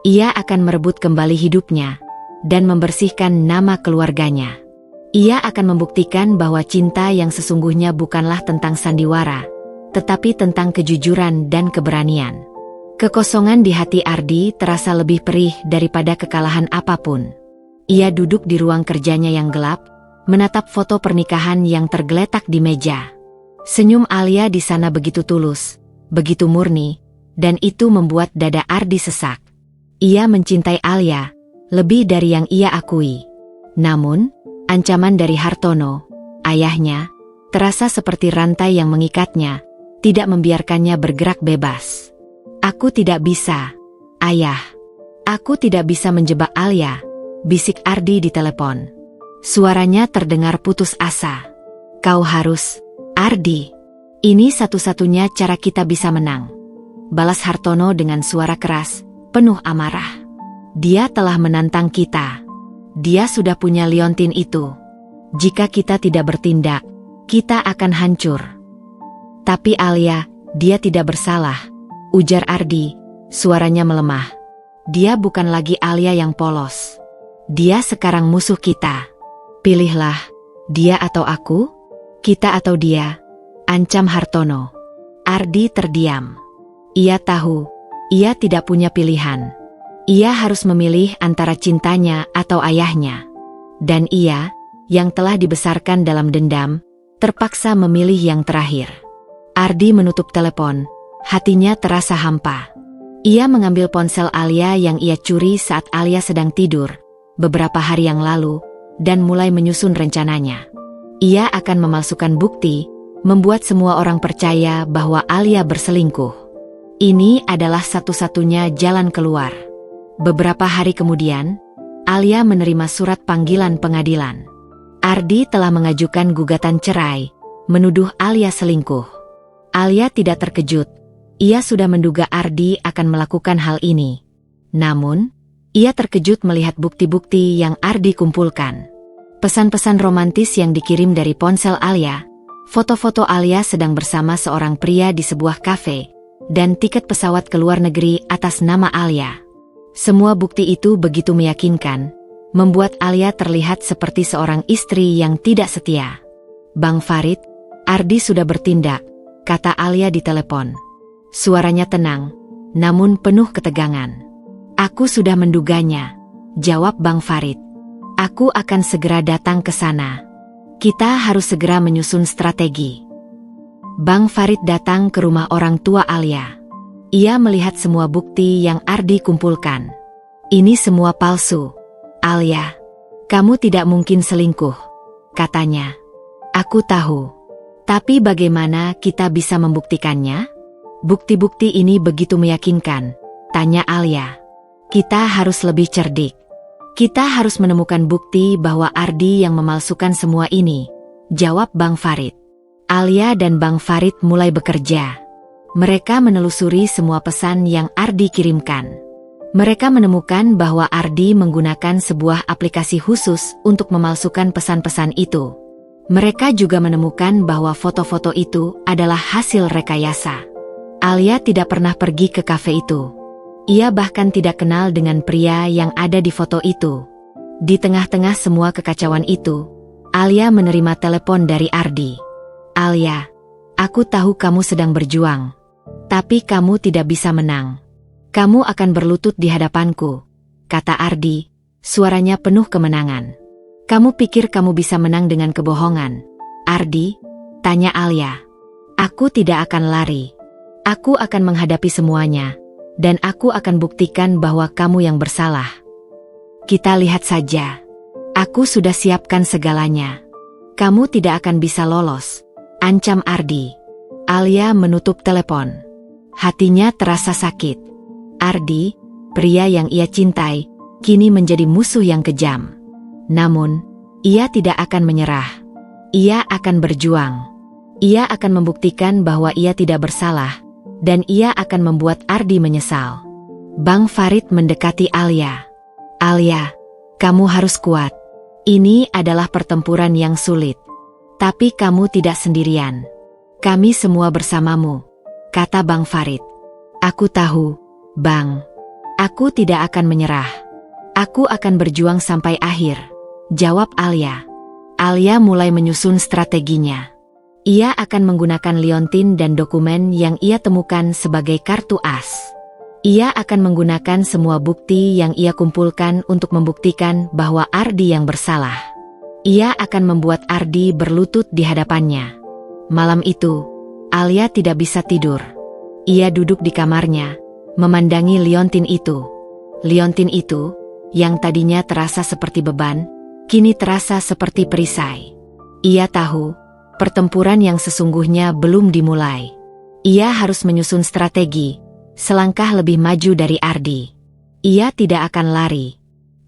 Ia akan merebut kembali hidupnya, dan membersihkan nama keluarganya. Ia akan membuktikan bahwa cinta yang sesungguhnya bukanlah tentang sandiwara, tetapi tentang kejujuran dan keberanian. Kekosongan di hati Ardi terasa lebih perih daripada kekalahan apapun. Ia duduk di ruang kerjanya yang gelap, menatap foto pernikahan yang tergeletak di meja. Senyum Alia di sana begitu tulus, begitu murni, dan itu membuat dada Ardi sesak. Ia mencintai Alia, lebih dari yang ia akui. Namun, ancaman dari Hartono, ayahnya, terasa seperti rantai yang mengikatnya, tidak membiarkannya bergerak bebas. "Aku tidak bisa, Ayah. Aku tidak bisa menjebak Alia," bisik Ardi di telepon. Suaranya terdengar putus asa. "Kau harus, Ardi. Ini satu-satunya cara kita bisa menang," balas Hartono dengan suara keras, penuh amarah. "Dia telah menantang kita. Dia sudah punya liontin itu. Jika kita tidak bertindak, kita akan hancur." "Tapi Alia, dia tidak bersalah," ujar Ardi, suaranya melemah. "Dia bukan lagi Alia yang polos. Dia sekarang musuh kita. Pilihlah, dia atau aku? Kita atau dia?" ancam Hartono. Ardi terdiam. Ia tahu, ia tidak punya pilihan. Ia harus memilih antara cintanya atau ayahnya. Dan ia, yang telah dibesarkan dalam dendam, terpaksa memilih yang terakhir. Ardi menutup telepon, hatinya terasa hampa. Ia mengambil ponsel Alia yang ia curi saat Alia sedang tidur, beberapa hari yang lalu, dan mulai menyusun rencananya. Ia akan memalsukan bukti, membuat semua orang percaya bahwa Alia berselingkuh. Ini adalah satu-satunya jalan keluar. Beberapa hari kemudian, Alia menerima surat panggilan pengadilan. Ardi telah mengajukan gugatan cerai, menuduh Alia selingkuh. Alia tidak terkejut, ia sudah menduga Ardi akan melakukan hal ini. Namun, ia terkejut melihat bukti-bukti yang Ardi kumpulkan. Pesan-pesan romantis yang dikirim dari ponsel Alia, foto-foto Alia sedang bersama seorang pria di sebuah kafe, dan tiket pesawat ke luar negeri atas nama Alia. Semua bukti itu begitu meyakinkan, membuat Alia terlihat seperti seorang istri yang tidak setia. "Bang Farid, Ardi sudah bertindak," kata Alia di telepon. Suaranya tenang, namun penuh ketegangan. "Aku sudah menduganya," jawab Bang Farid. "Aku akan segera datang ke sana. Kita harus segera menyusun strategi." Bang Farid datang ke rumah orang tua Alia. Ia melihat semua bukti yang Ardi kumpulkan. "Ini semua palsu. Alia, kamu tidak mungkin selingkuh," katanya. "Aku tahu. Tapi bagaimana kita bisa membuktikannya? Bukti-bukti ini begitu meyakinkan," tanya Alia. "Kita harus lebih cerdik. Kita harus menemukan bukti bahwa Ardi yang memalsukan semua ini," jawab Bang Farid. Alia dan Bang Farid mulai bekerja. Mereka menelusuri semua pesan yang Ardi kirimkan. Mereka menemukan bahwa Ardi menggunakan sebuah aplikasi khusus untuk memalsukan pesan-pesan itu. Mereka juga menemukan bahwa foto-foto itu adalah hasil rekayasa. Alia tidak pernah pergi ke kafe itu. Ia bahkan tidak kenal dengan pria yang ada di foto itu. Di tengah-tengah semua kekacauan itu, Alia menerima telepon dari Ardi. "Alia, aku tahu kamu sedang berjuang. Tapi kamu tidak bisa menang. Kamu akan berlutut di hadapanku," kata Ardi, suaranya penuh kemenangan. "Kamu pikir kamu bisa menang dengan kebohongan, Ardi?" tanya Alia. "Aku tidak akan lari. Aku akan menghadapi semuanya, dan aku akan buktikan bahwa kamu yang bersalah. Kita lihat saja. Aku sudah siapkan segalanya. Kamu tidak akan bisa lolos," ancam Ardi. Alia menutup telepon. Hatinya terasa sakit. Ardi, pria yang ia cintai, kini menjadi musuh yang kejam. Namun, ia tidak akan menyerah. Ia akan berjuang. Ia akan membuktikan bahwa ia tidak bersalah, dan ia akan membuat Ardi menyesal. Bang Farid mendekati Alia. "Alia, kamu harus kuat. Ini adalah pertempuran yang sulit. Tapi kamu tidak sendirian. Kami semua bersamamu," kata Bang Farid. "Aku tahu, Bang. Aku tidak akan menyerah. Aku akan berjuang sampai akhir," jawab Alia. Alia mulai menyusun strateginya. Ia akan menggunakan liontin dan dokumen yang ia temukan sebagai kartu as. Ia akan menggunakan semua bukti yang ia kumpulkan untuk membuktikan bahwa Ardi yang bersalah. Ia akan membuat Ardi berlutut di hadapannya. Malam itu, Alia tidak bisa tidur. Ia duduk di kamarnya, memandangi liontin itu. Liontin itu, yang tadinya terasa seperti beban, kini terasa seperti perisai. Ia tahu, pertempuran yang sesungguhnya belum dimulai. Ia harus menyusun strategi, selangkah lebih maju dari Ardi. Ia tidak akan lari.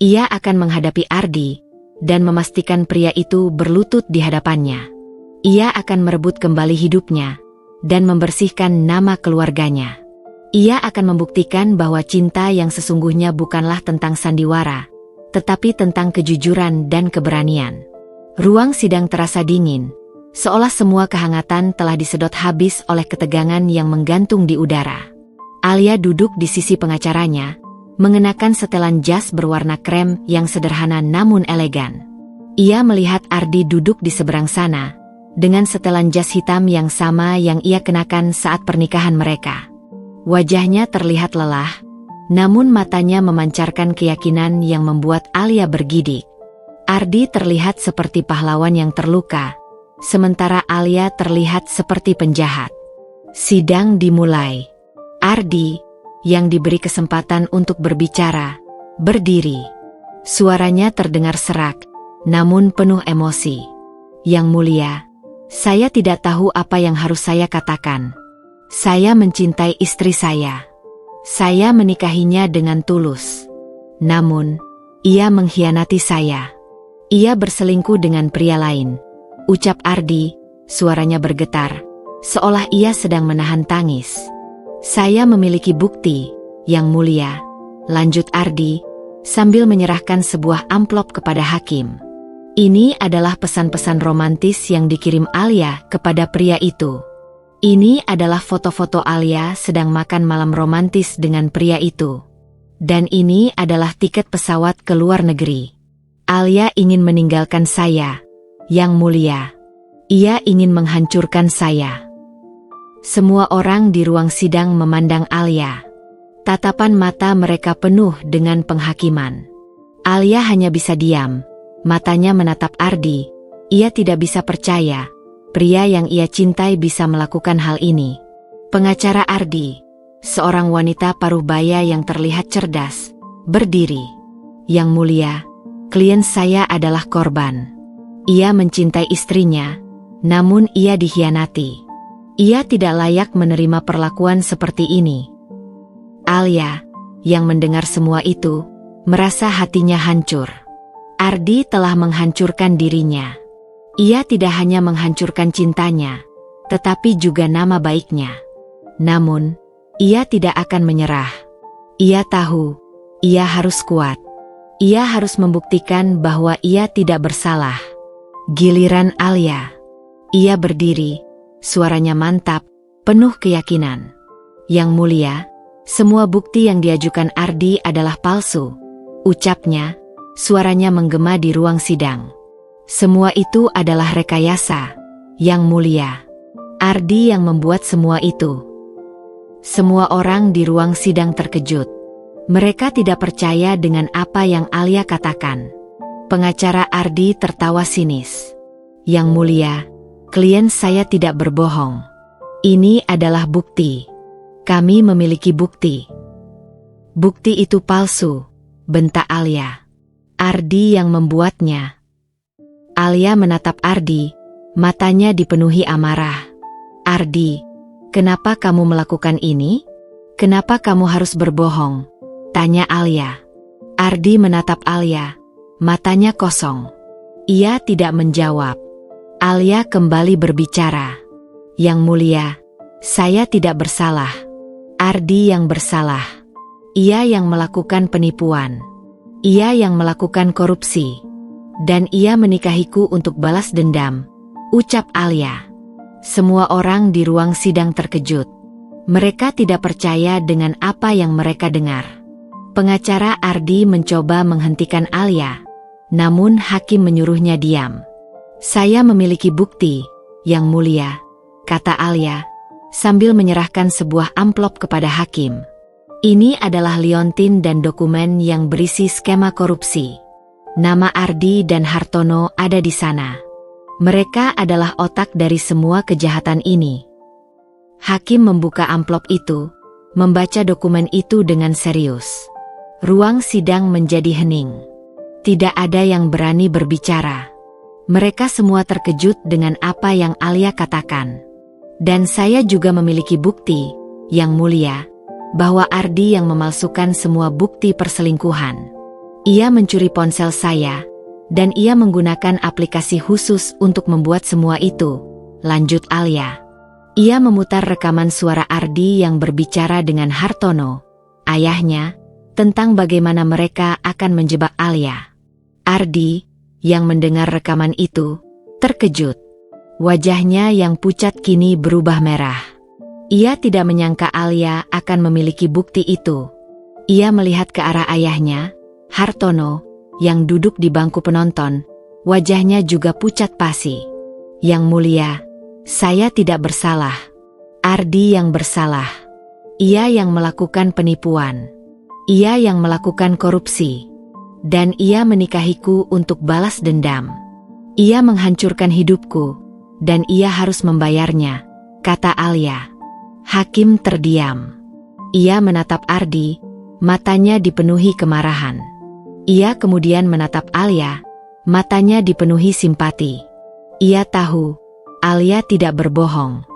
Ia akan menghadapi Ardi, dan memastikan pria itu berlutut di hadapannya. Ia akan merebut kembali hidupnya, dan membersihkan nama keluarganya. Ia akan membuktikan bahwa cinta yang sesungguhnya bukanlah tentang sandiwara, tetapi tentang kejujuran dan keberanian. Ruang sidang terasa dingin, seolah semua kehangatan telah disedot habis oleh ketegangan yang menggantung di udara. Alia duduk di sisi pengacaranya, mengenakan setelan jas berwarna krem yang sederhana namun elegan. Ia melihat Ardi duduk di seberang sana, dengan setelan jas hitam yang sama yang ia kenakan saat pernikahan mereka. Wajahnya terlihat lelah, namun matanya memancarkan keyakinan yang membuat Alia bergidik. Ardi terlihat seperti pahlawan yang terluka, sementara Alia terlihat seperti penjahat. Sidang dimulai. Ardi, yang diberi kesempatan untuk berbicara, berdiri. Suaranya terdengar serak, namun penuh emosi. "Yang mulia, saya tidak tahu apa yang harus saya katakan. Saya mencintai istri saya. Saya menikahinya dengan tulus. Namun, ia mengkhianati saya. Ia berselingkuh dengan pria lain," ucap Ardi, suaranya bergetar, seolah ia sedang menahan tangis. "Saya memiliki bukti, Yang Mulia," lanjut Ardi, sambil menyerahkan sebuah amplop kepada hakim. Ini adalah pesan-pesan romantis yang dikirim Alia kepada pria itu. Ini adalah foto-foto Alia sedang makan malam romantis dengan pria itu. Dan ini adalah tiket pesawat ke luar negeri. Alia ingin meninggalkan saya, Yang Mulia. Ia ingin menghancurkan saya. Semua orang di ruang sidang memandang Alia. Tatapan mata mereka penuh dengan penghakiman. Alia hanya bisa diam. Matanya menatap Ardi. Ia tidak bisa percaya, pria yang ia cintai bisa melakukan hal ini. Pengacara Ardi, seorang wanita paruh baya yang terlihat cerdas, berdiri. Yang Mulia, klien saya adalah korban. Ia mencintai istrinya, namun ia dikhianati. Ia tidak layak menerima perlakuan seperti ini. Alia, yang mendengar semua itu, merasa hatinya hancur. Ardi telah menghancurkan dirinya. Ia tidak hanya menghancurkan cintanya, tetapi juga nama baiknya. Namun, ia tidak akan menyerah. Ia tahu, ia harus kuat. Ia harus membuktikan bahwa ia tidak bersalah. Giliran Alia. Ia berdiri, suaranya mantap, penuh keyakinan. Yang Mulia, semua bukti yang diajukan Ardi adalah palsu. Ucapnya, suaranya menggema di ruang sidang. Semua itu adalah rekayasa, Yang Mulia. Ardi yang membuat semua itu. Semua orang di ruang sidang terkejut. Mereka tidak percaya dengan apa yang Alia katakan. Pengacara Ardi tertawa sinis. Yang Mulia, klien saya tidak berbohong. Ini adalah bukti. Kami memiliki bukti. Bukti itu palsu, bentak Alia. Ardi yang membuatnya. Alia menatap Ardi, matanya dipenuhi amarah. Ardi, kenapa kamu melakukan ini? Kenapa kamu harus berbohong? Tanya Alia. Ardi menatap Alia, matanya kosong. Ia tidak menjawab. Alia kembali berbicara. Yang Mulia, saya tidak bersalah. Ardi yang bersalah. Ia yang melakukan penipuan. Ia yang melakukan korupsi. Dan ia menikahiku untuk balas dendam, ucap Alia. Semua orang di ruang sidang terkejut. Mereka tidak percaya dengan apa yang mereka dengar. Pengacara Ardi mencoba menghentikan Alia, namun hakim menyuruhnya diam. Saya memiliki bukti, Yang Mulia, kata Alia, sambil menyerahkan sebuah amplop kepada hakim. Ini adalah liontin dan dokumen yang berisi skema korupsi. Nama Ardi dan Hartono ada di sana. Mereka adalah otak dari semua kejahatan ini. Hakim membuka amplop itu, membaca dokumen itu dengan serius. Ruang sidang menjadi hening. Tidak ada yang berani berbicara. Mereka semua terkejut dengan apa yang Alia katakan. Dan saya juga memiliki bukti, Yang Mulia, bahwa Ardi yang memalsukan semua bukti perselingkuhan. Ia mencuri ponsel saya, dan ia menggunakan aplikasi khusus untuk membuat semua itu, lanjut Alia. Ia memutar rekaman suara Ardi yang berbicara dengan Hartono, ayahnya, tentang bagaimana mereka akan menjebak Alia. Ardi, yang mendengar rekaman itu, terkejut. Wajahnya yang pucat kini berubah merah. Ia tidak menyangka Alia akan memiliki bukti itu. Ia melihat ke arah ayahnya, Hartono, yang duduk di bangku penonton. Wajahnya juga pucat pasi. Yang Mulia, saya tidak bersalah. Ardi yang bersalah. Ia yang melakukan penipuan. Ia yang melakukan korupsi. Dan ia menikahiku untuk balas dendam. Ia menghancurkan hidupku, dan ia harus membayarnya, kata Alia. Hakim terdiam. Ia menatap Ardi, matanya dipenuhi kemarahan. Ia kemudian menatap Alia, matanya dipenuhi simpati. Ia tahu, Alia tidak berbohong.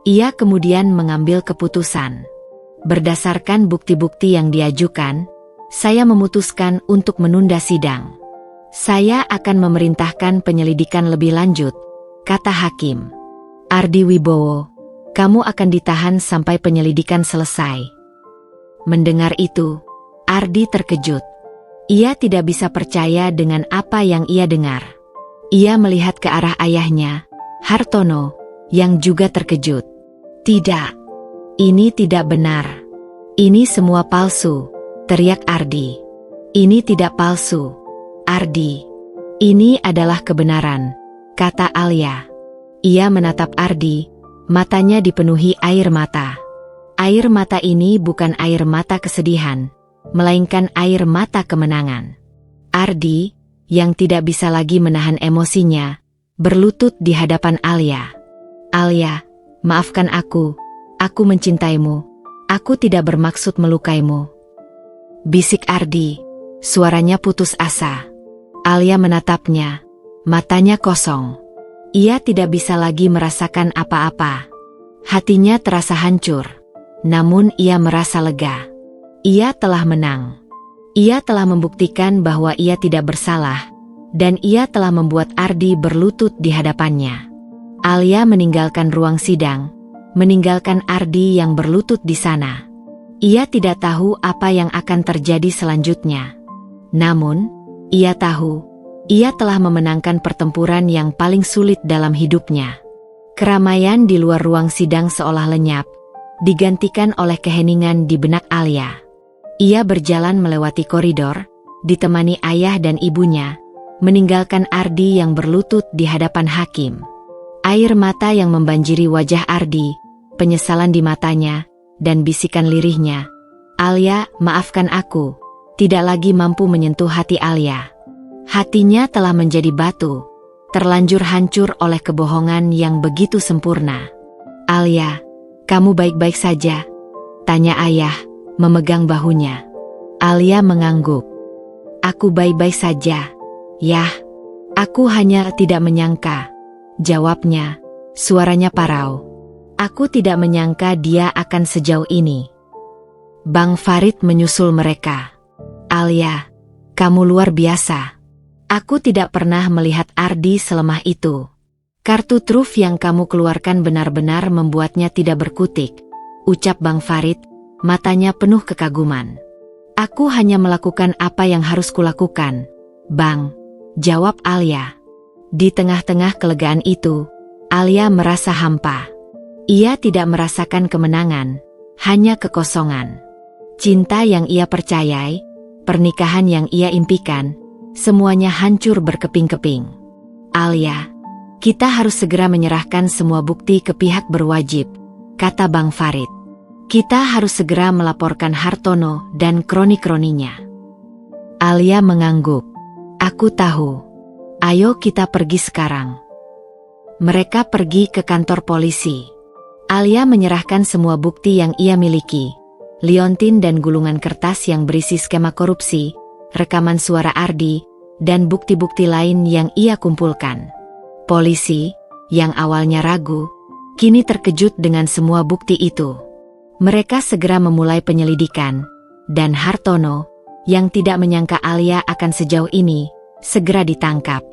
Ia kemudian mengambil keputusan. Berdasarkan bukti-bukti yang diajukan, saya memutuskan untuk menunda sidang. Saya akan memerintahkan penyelidikan lebih lanjut, kata hakim. Ardi Wibowo, kamu akan ditahan sampai penyelidikan selesai. Mendengar itu, Ardi terkejut. Ia tidak bisa percaya dengan apa yang ia dengar. Ia melihat ke arah ayahnya, Hartono, yang juga terkejut. "Tidak, ini tidak benar. Ini semua palsu," teriak Ardi. "Ini tidak palsu, Ardi. Ini adalah kebenaran," kata Alia. Ia menatap Ardi, matanya dipenuhi air mata. Air mata ini bukan air mata kesedihan, melainkan air mata kemenangan. Ardi, yang tidak bisa lagi menahan emosinya, berlutut di hadapan Alia. "Alia, maafkan aku mencintaimu. Aku tidak bermaksud melukaimu," bisik Ardi, suaranya putus asa. Alia menatapnya, matanya kosong. Ia tidak bisa lagi merasakan apa-apa. Hatinya terasa hancur, namun ia merasa lega. Ia telah menang. Ia telah membuktikan bahwa ia tidak bersalah, dan ia telah membuat Ardi berlutut di hadapannya. Alia meninggalkan ruang sidang, meninggalkan Ardi yang berlutut di sana. Ia tidak tahu apa yang akan terjadi selanjutnya. Namun, ia tahu, ia telah memenangkan pertempuran yang paling sulit dalam hidupnya. Keramaian di luar ruang sidang seolah lenyap, digantikan oleh keheningan di benak Alia. Ia berjalan melewati koridor, ditemani ayah dan ibunya, meninggalkan Ardi yang berlutut di hadapan hakim. Air mata yang membanjiri wajah Ardi, penyesalan di matanya, dan bisikan lirihnya, "Alia, maafkan aku," tidak lagi mampu menyentuh hati Alia. Hatinya telah menjadi batu, terlanjur hancur oleh kebohongan yang begitu sempurna. "Alia, kamu baik-baik saja?" tanya ayah, memegang bahunya. Alia mengangguk. "Aku baik-baik saja, Yah. Aku hanya tidak menyangka," jawabnya, suaranya parau. "Aku tidak menyangka dia akan sejauh ini." Bang Farid menyusul mereka. "Alia, kamu luar biasa. Aku tidak pernah melihat Ardi selemah itu. Kartu truf yang kamu keluarkan benar-benar membuatnya tidak berkutik," ucap Bang Farid, matanya penuh kekaguman. "Aku hanya melakukan apa yang harus kulakukan, Bang," jawab Alia. Di tengah-tengah kelegaan itu, Alia merasa hampa. Ia tidak merasakan kemenangan, hanya kekosongan. Cinta yang ia percayai, pernikahan yang ia impikan, semuanya hancur berkeping-keping. "Alia, kita harus segera menyerahkan semua bukti ke pihak berwajib," kata Bang Farid. "Kita harus segera melaporkan Hartono dan kroni-kroninya." Alia mengangguk. "Aku tahu. Ayo kita pergi sekarang." Mereka pergi ke kantor polisi. Alia menyerahkan semua bukti yang ia miliki, liontin dan gulungan kertas yang berisi skema korupsi, rekaman suara Ardi, dan bukti-bukti lain yang ia kumpulkan. Polisi, yang awalnya ragu, kini terkejut dengan semua bukti itu. Mereka segera memulai penyelidikan, dan Hartono, yang tidak menyangka Alia akan sejauh ini, segera ditangkap.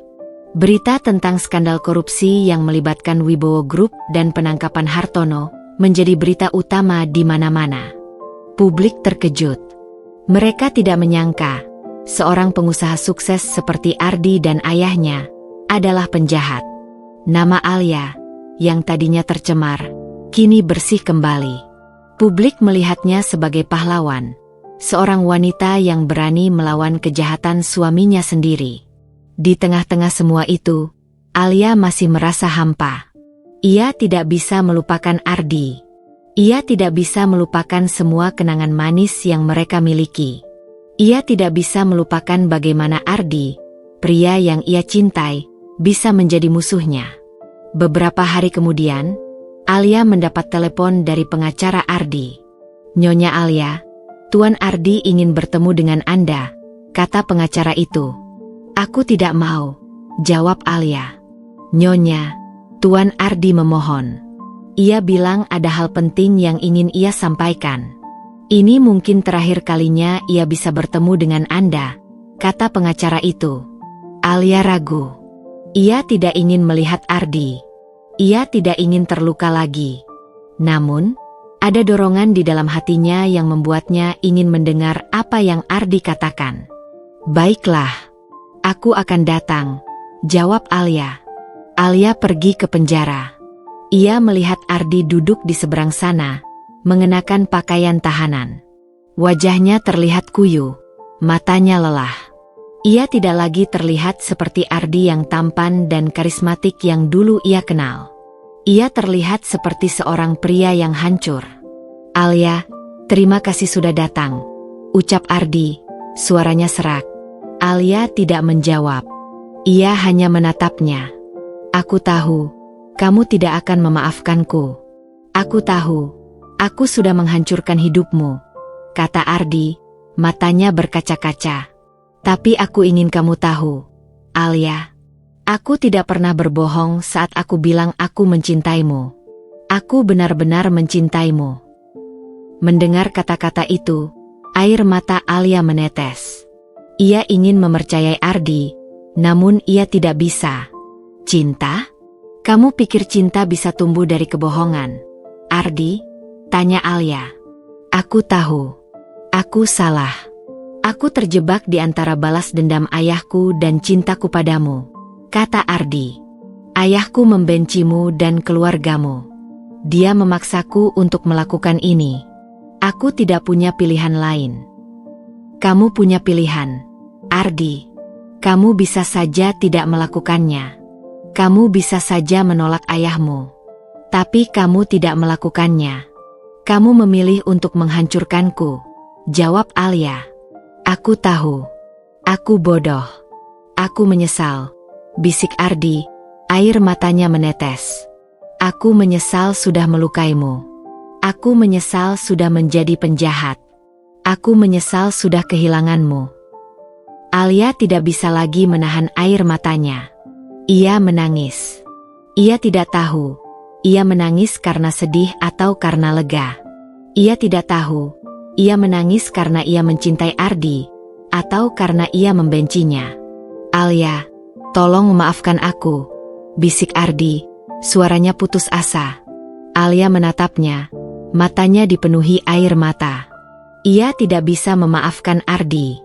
Berita tentang skandal korupsi yang melibatkan Wibowo Group dan penangkapan Hartono menjadi berita utama di mana-mana. Publik terkejut. Mereka tidak menyangka, seorang pengusaha sukses seperti Ardi dan ayahnya, adalah penjahat. Nama Alia, yang tadinya tercemar, kini bersih kembali. Publik melihatnya sebagai pahlawan, seorang wanita yang berani melawan kejahatan suaminya sendiri. Di tengah-tengah semua itu, Alia masih merasa hampa. Ia tidak bisa melupakan Ardi. Ia tidak bisa melupakan semua kenangan manis yang mereka miliki. Ia tidak bisa melupakan bagaimana Ardi, pria yang ia cintai, bisa menjadi musuhnya. Beberapa hari kemudian, Alia mendapat telepon dari pengacara Ardi. "Nyonya Alia, Tuan Ardi ingin bertemu dengan Anda," kata pengacara itu. "Aku tidak mau," jawab Alia. "Nyonya, Tuan Ardi memohon. Ia bilang ada hal penting yang ingin ia sampaikan. Ini mungkin terakhir kalinya ia bisa bertemu dengan Anda," kata pengacara itu. Alia ragu. Ia tidak ingin melihat Ardi. Ia tidak ingin terluka lagi. Namun, ada dorongan di dalam hatinya yang membuatnya ingin mendengar apa yang Ardi katakan. "Baiklah, aku akan datang," jawab Alia. Alia pergi ke penjara. Ia melihat Ardi duduk di seberang sana, mengenakan pakaian tahanan. Wajahnya terlihat kuyu, matanya lelah. Ia tidak lagi terlihat seperti Ardi yang tampan dan karismatik yang dulu ia kenal. Ia terlihat seperti seorang pria yang hancur. Alia, terima kasih sudah datang, ucap Ardi, suaranya serak. Alia tidak menjawab. Ia hanya menatapnya. Aku tahu, kamu tidak akan memaafkanku. Aku tahu, aku sudah menghancurkan hidupmu, kata Ardi, matanya berkaca-kaca. Tapi aku ingin kamu tahu, Alia, aku tidak pernah berbohong saat aku bilang aku mencintaimu. Aku benar-benar mencintaimu. Mendengar kata-kata itu, air mata Alia menetes. Ia ingin mempercayai Ardi, namun ia tidak bisa. Cinta? Kamu pikir cinta bisa tumbuh dari kebohongan, Ardi? Tanya Alia. Aku tahu. Aku salah. Aku terjebak di antara balas dendam ayahku dan cintaku padamu, kata Ardi. Ayahku membencimu dan keluargamu. Dia memaksaku untuk melakukan ini. Aku tidak punya pilihan lain. Kamu punya pilihan, Ardi. Kamu bisa saja tidak melakukannya. Kamu bisa saja menolak ayahmu. Tapi kamu tidak melakukannya. Kamu memilih untuk menghancurkanku, jawab Alia. Aku tahu. Aku bodoh. Aku menyesal, bisik Ardi, air matanya menetes. Aku menyesal sudah melukaimu. Aku menyesal sudah menjadi penjahat. Aku menyesal sudah kehilanganmu. Alia tidak bisa lagi menahan air matanya. Ia menangis. Ia tidak tahu, ia menangis karena sedih atau karena lega. Ia tidak tahu, ia menangis karena ia mencintai Ardi, atau karena ia membencinya. Alia, tolong maafkan aku, bisik Ardi, suaranya putus asa. Alia menatapnya, matanya dipenuhi air mata. Ia tidak bisa memaafkan Ardi.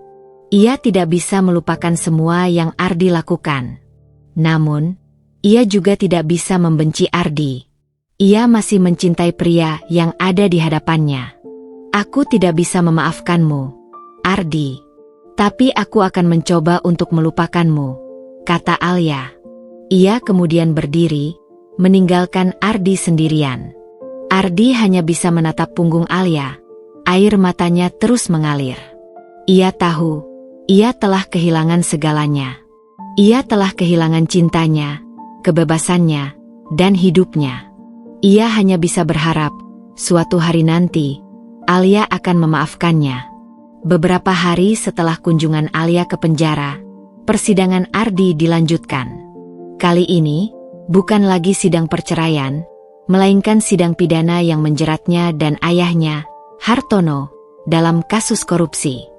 Ia tidak bisa melupakan semua yang Ardi lakukan. Namun, ia juga tidak bisa membenci Ardi. Ia masih mencintai pria yang ada di hadapannya. Aku tidak bisa memaafkanmu, Ardi. Tapi aku akan mencoba untuk melupakanmu, kata Alia. Ia kemudian berdiri, meninggalkan Ardi sendirian. Ardi hanya bisa menatap punggung Alia. Air matanya terus mengalir. Ia tahu, ia telah kehilangan segalanya. Ia telah kehilangan cintanya, kebebasannya, dan hidupnya. Ia hanya bisa berharap, suatu hari nanti, Alia akan memaafkannya. Beberapa hari setelah kunjungan Alia ke penjara, persidangan Ardi dilanjutkan. Kali ini, bukan lagi sidang perceraian, melainkan sidang pidana yang menjeratnya dan ayahnya, Hartono, dalam kasus korupsi.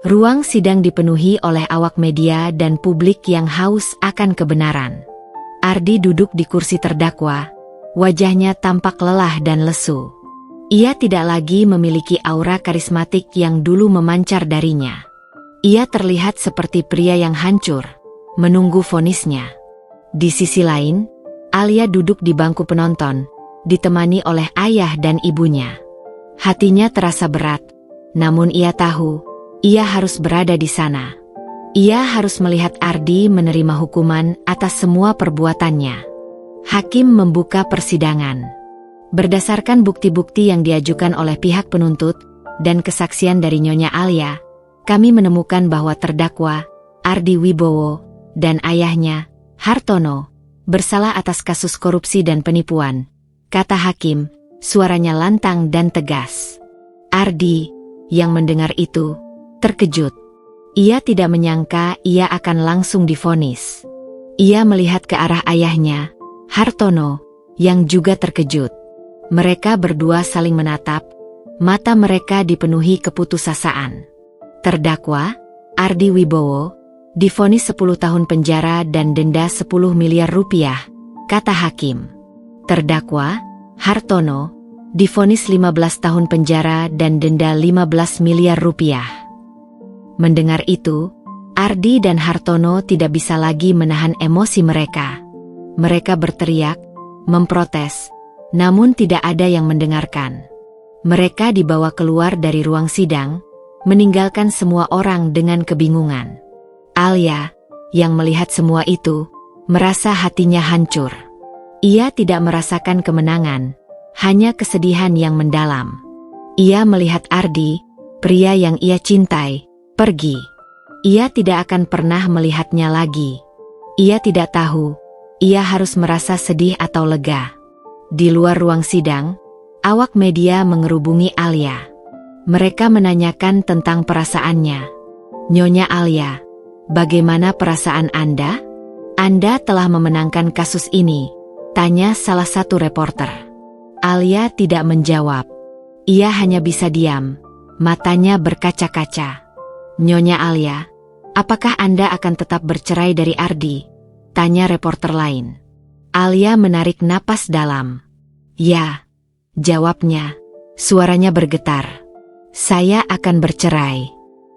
Ruang sidang dipenuhi oleh awak media dan publik yang haus akan kebenaran. Ardi duduk di kursi terdakwa, wajahnya tampak lelah dan lesu. Ia tidak lagi memiliki aura karismatik yang dulu memancar darinya. Ia terlihat seperti pria yang hancur, menunggu vonisnya. Di sisi lain, Alia duduk di bangku penonton, ditemani oleh ayah dan ibunya. Hatinya terasa berat, namun ia tahu, ia harus berada di sana. Ia harus melihat Ardi menerima hukuman atas semua perbuatannya. Hakim membuka persidangan. Berdasarkan bukti-bukti yang diajukan oleh pihak penuntut dan kesaksian dari Nyonya Alia, kami menemukan bahwa terdakwa, Ardi Wibowo, dan ayahnya, Hartono, bersalah atas kasus korupsi dan penipuan, kata hakim, suaranya lantang dan tegas. Ardi, yang mendengar itu, terkejut. Ia tidak menyangka ia akan langsung divonis. Ia melihat ke arah ayahnya, Hartono, yang juga terkejut. Mereka berdua saling menatap, mata mereka dipenuhi keputusasaan. Terdakwa, Ardi Wibowo, divonis 10 tahun penjara dan denda 10 miliar rupiah, kata hakim. Terdakwa, Hartono, divonis 15 tahun penjara dan denda 15 miliar rupiah. Mendengar itu, Ardi dan Hartono tidak bisa lagi menahan emosi mereka. Mereka berteriak, memprotes, namun tidak ada yang mendengarkan. Mereka dibawa keluar dari ruang sidang, meninggalkan semua orang dengan kebingungan. Alia, yang melihat semua itu, merasa hatinya hancur. Ia tidak merasakan kemenangan, hanya kesedihan yang mendalam. Ia melihat Ardi, pria yang ia cintai, pergi. Ia tidak akan pernah melihatnya lagi. Ia tidak tahu, ia harus merasa sedih atau lega. Di luar ruang sidang, awak media mengerubungi Alia. Mereka menanyakan tentang perasaannya. Nyonya Alia, bagaimana perasaan Anda? Anda telah memenangkan kasus ini, tanya salah satu reporter. Alia tidak menjawab. Ia hanya bisa diam, matanya berkaca-kaca. Nyonya Alia, apakah Anda akan tetap bercerai dari Ardi? Tanya reporter lain. Alia menarik napas dalam. Ya, jawabnya. Suaranya bergetar. Saya akan bercerai.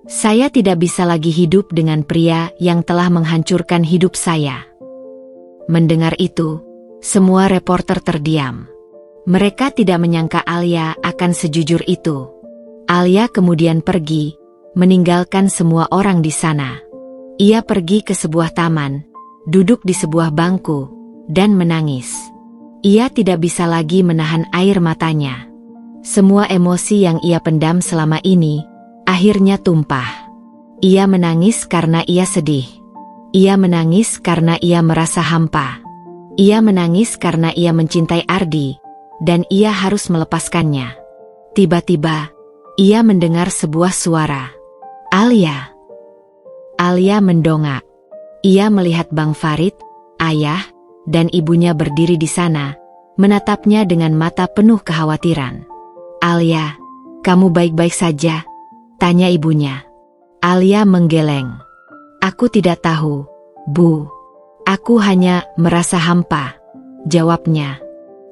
Saya tidak bisa lagi hidup dengan pria yang telah menghancurkan hidup saya. Mendengar itu, semua reporter terdiam. Mereka tidak menyangka Alia akan sejujur itu. Alia kemudian pergi, meninggalkan semua orang di sana. Ia pergi ke sebuah taman, duduk di sebuah bangku, dan menangis. Ia tidak bisa lagi menahan air matanya. Semua emosi yang ia pendam selama ini, akhirnya tumpah. Ia menangis karena ia sedih. Ia menangis karena ia merasa hampa. Ia menangis karena ia mencintai Ardi, dan ia harus melepaskannya. Tiba-tiba, ia mendengar sebuah suara. Alia. Alia mendongak. Ia melihat Bang Farid, ayah, dan ibunya berdiri di sana, menatapnya dengan mata penuh kekhawatiran. Alia, kamu baik-baik saja? Tanya ibunya. Alia menggeleng. Aku tidak tahu, Bu. Aku hanya merasa hampa, jawabnya.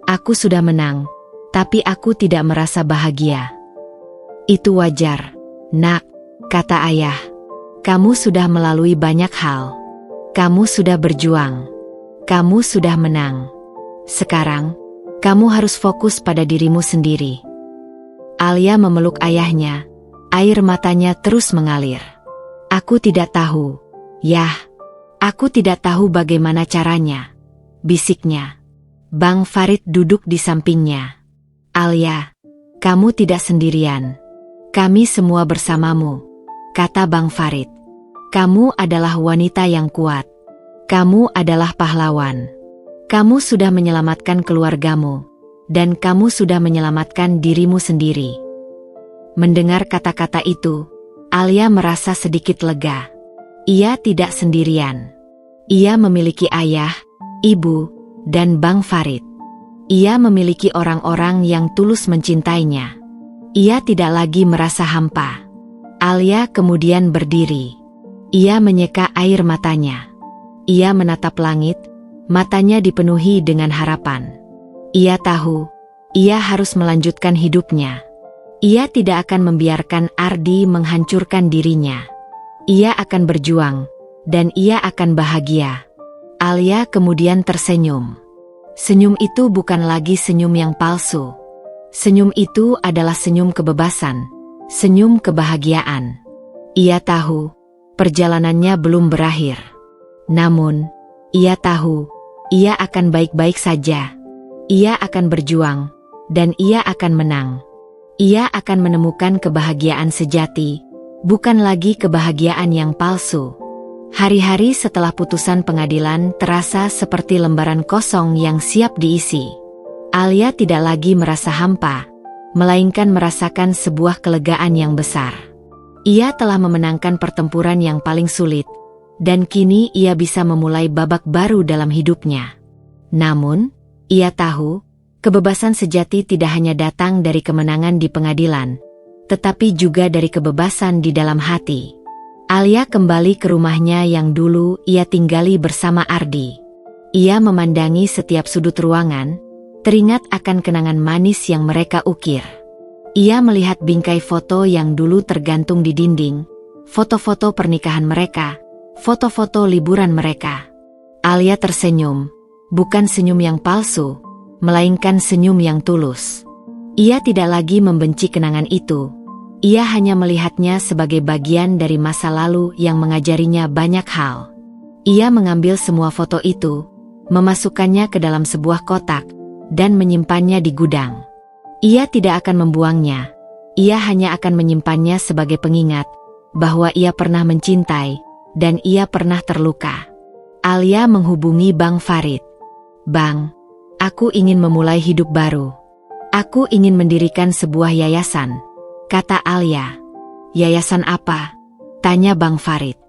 Aku sudah menang, tapi aku tidak merasa bahagia. Itu wajar, Nak, kata ayah. Kamu sudah melalui banyak hal. Kamu sudah berjuang. Kamu sudah menang. Sekarang, kamu harus fokus pada dirimu sendiri. Alia memeluk ayahnya. Air matanya terus mengalir. Aku tidak tahu. Yah, aku tidak tahu bagaimana caranya, bisiknya. Bang Farid duduk di sampingnya. Alia, kamu tidak sendirian. Kami semua bersamamu, kata Bang Farid. Kamu adalah wanita yang kuat. Kamu adalah pahlawan. Kamu sudah menyelamatkan keluargamu, dan kamu sudah menyelamatkan dirimu sendiri. Mendengar kata-kata itu, Alia merasa sedikit lega. Ia tidak sendirian. Ia memiliki ayah, ibu, dan Bang Farid. Ia memiliki orang-orang yang tulus mencintainya. Ia tidak lagi merasa hampa. Alia kemudian berdiri. Ia menyeka air matanya. Ia menatap langit, matanya dipenuhi dengan harapan. Ia tahu, ia harus melanjutkan hidupnya. Ia tidak akan membiarkan Ardi menghancurkan dirinya. Ia akan berjuang, dan ia akan bahagia. Alia kemudian tersenyum. Senyum itu bukan lagi senyum yang palsu. Senyum itu adalah senyum kebebasan, senyum kebahagiaan. Ia tahu, perjalanannya belum berakhir. Namun, ia tahu, ia akan baik-baik saja. Ia akan berjuang, dan ia akan menang. Ia akan menemukan kebahagiaan sejati, bukan lagi kebahagiaan yang palsu. Hari-hari setelah putusan pengadilan terasa seperti lembaran kosong yang siap diisi. Alia tidak lagi merasa hampa, melainkan merasakan sebuah kelegaan yang besar. Ia telah memenangkan pertempuran yang paling sulit, dan kini ia bisa memulai babak baru dalam hidupnya. Namun, ia tahu, kebebasan sejati tidak hanya datang dari kemenangan di pengadilan, tetapi juga dari kebebasan di dalam hati. Alia kembali ke rumahnya yang dulu ia tinggali bersama Ardi. Ia memandangi setiap sudut ruangan, teringat akan kenangan manis yang mereka ukir. Ia melihat bingkai foto yang dulu tergantung di dinding, foto-foto pernikahan mereka, foto-foto liburan mereka. Alia tersenyum, bukan senyum yang palsu, melainkan senyum yang tulus. Ia tidak lagi membenci kenangan itu. Ia hanya melihatnya sebagai bagian dari masa lalu yang mengajarinya banyak hal. Ia mengambil semua foto itu, memasukkannya ke dalam sebuah kotak, dan menyimpannya di gudang. Ia tidak akan membuangnya. Ia hanya akan menyimpannya sebagai pengingat bahwa ia pernah mencintai, dan ia pernah terluka. Alia menghubungi Bang Farid. "Bang, aku ingin memulai hidup baru. Aku ingin mendirikan sebuah yayasan," kata Alia. "Yayasan apa?" tanya Bang Farid.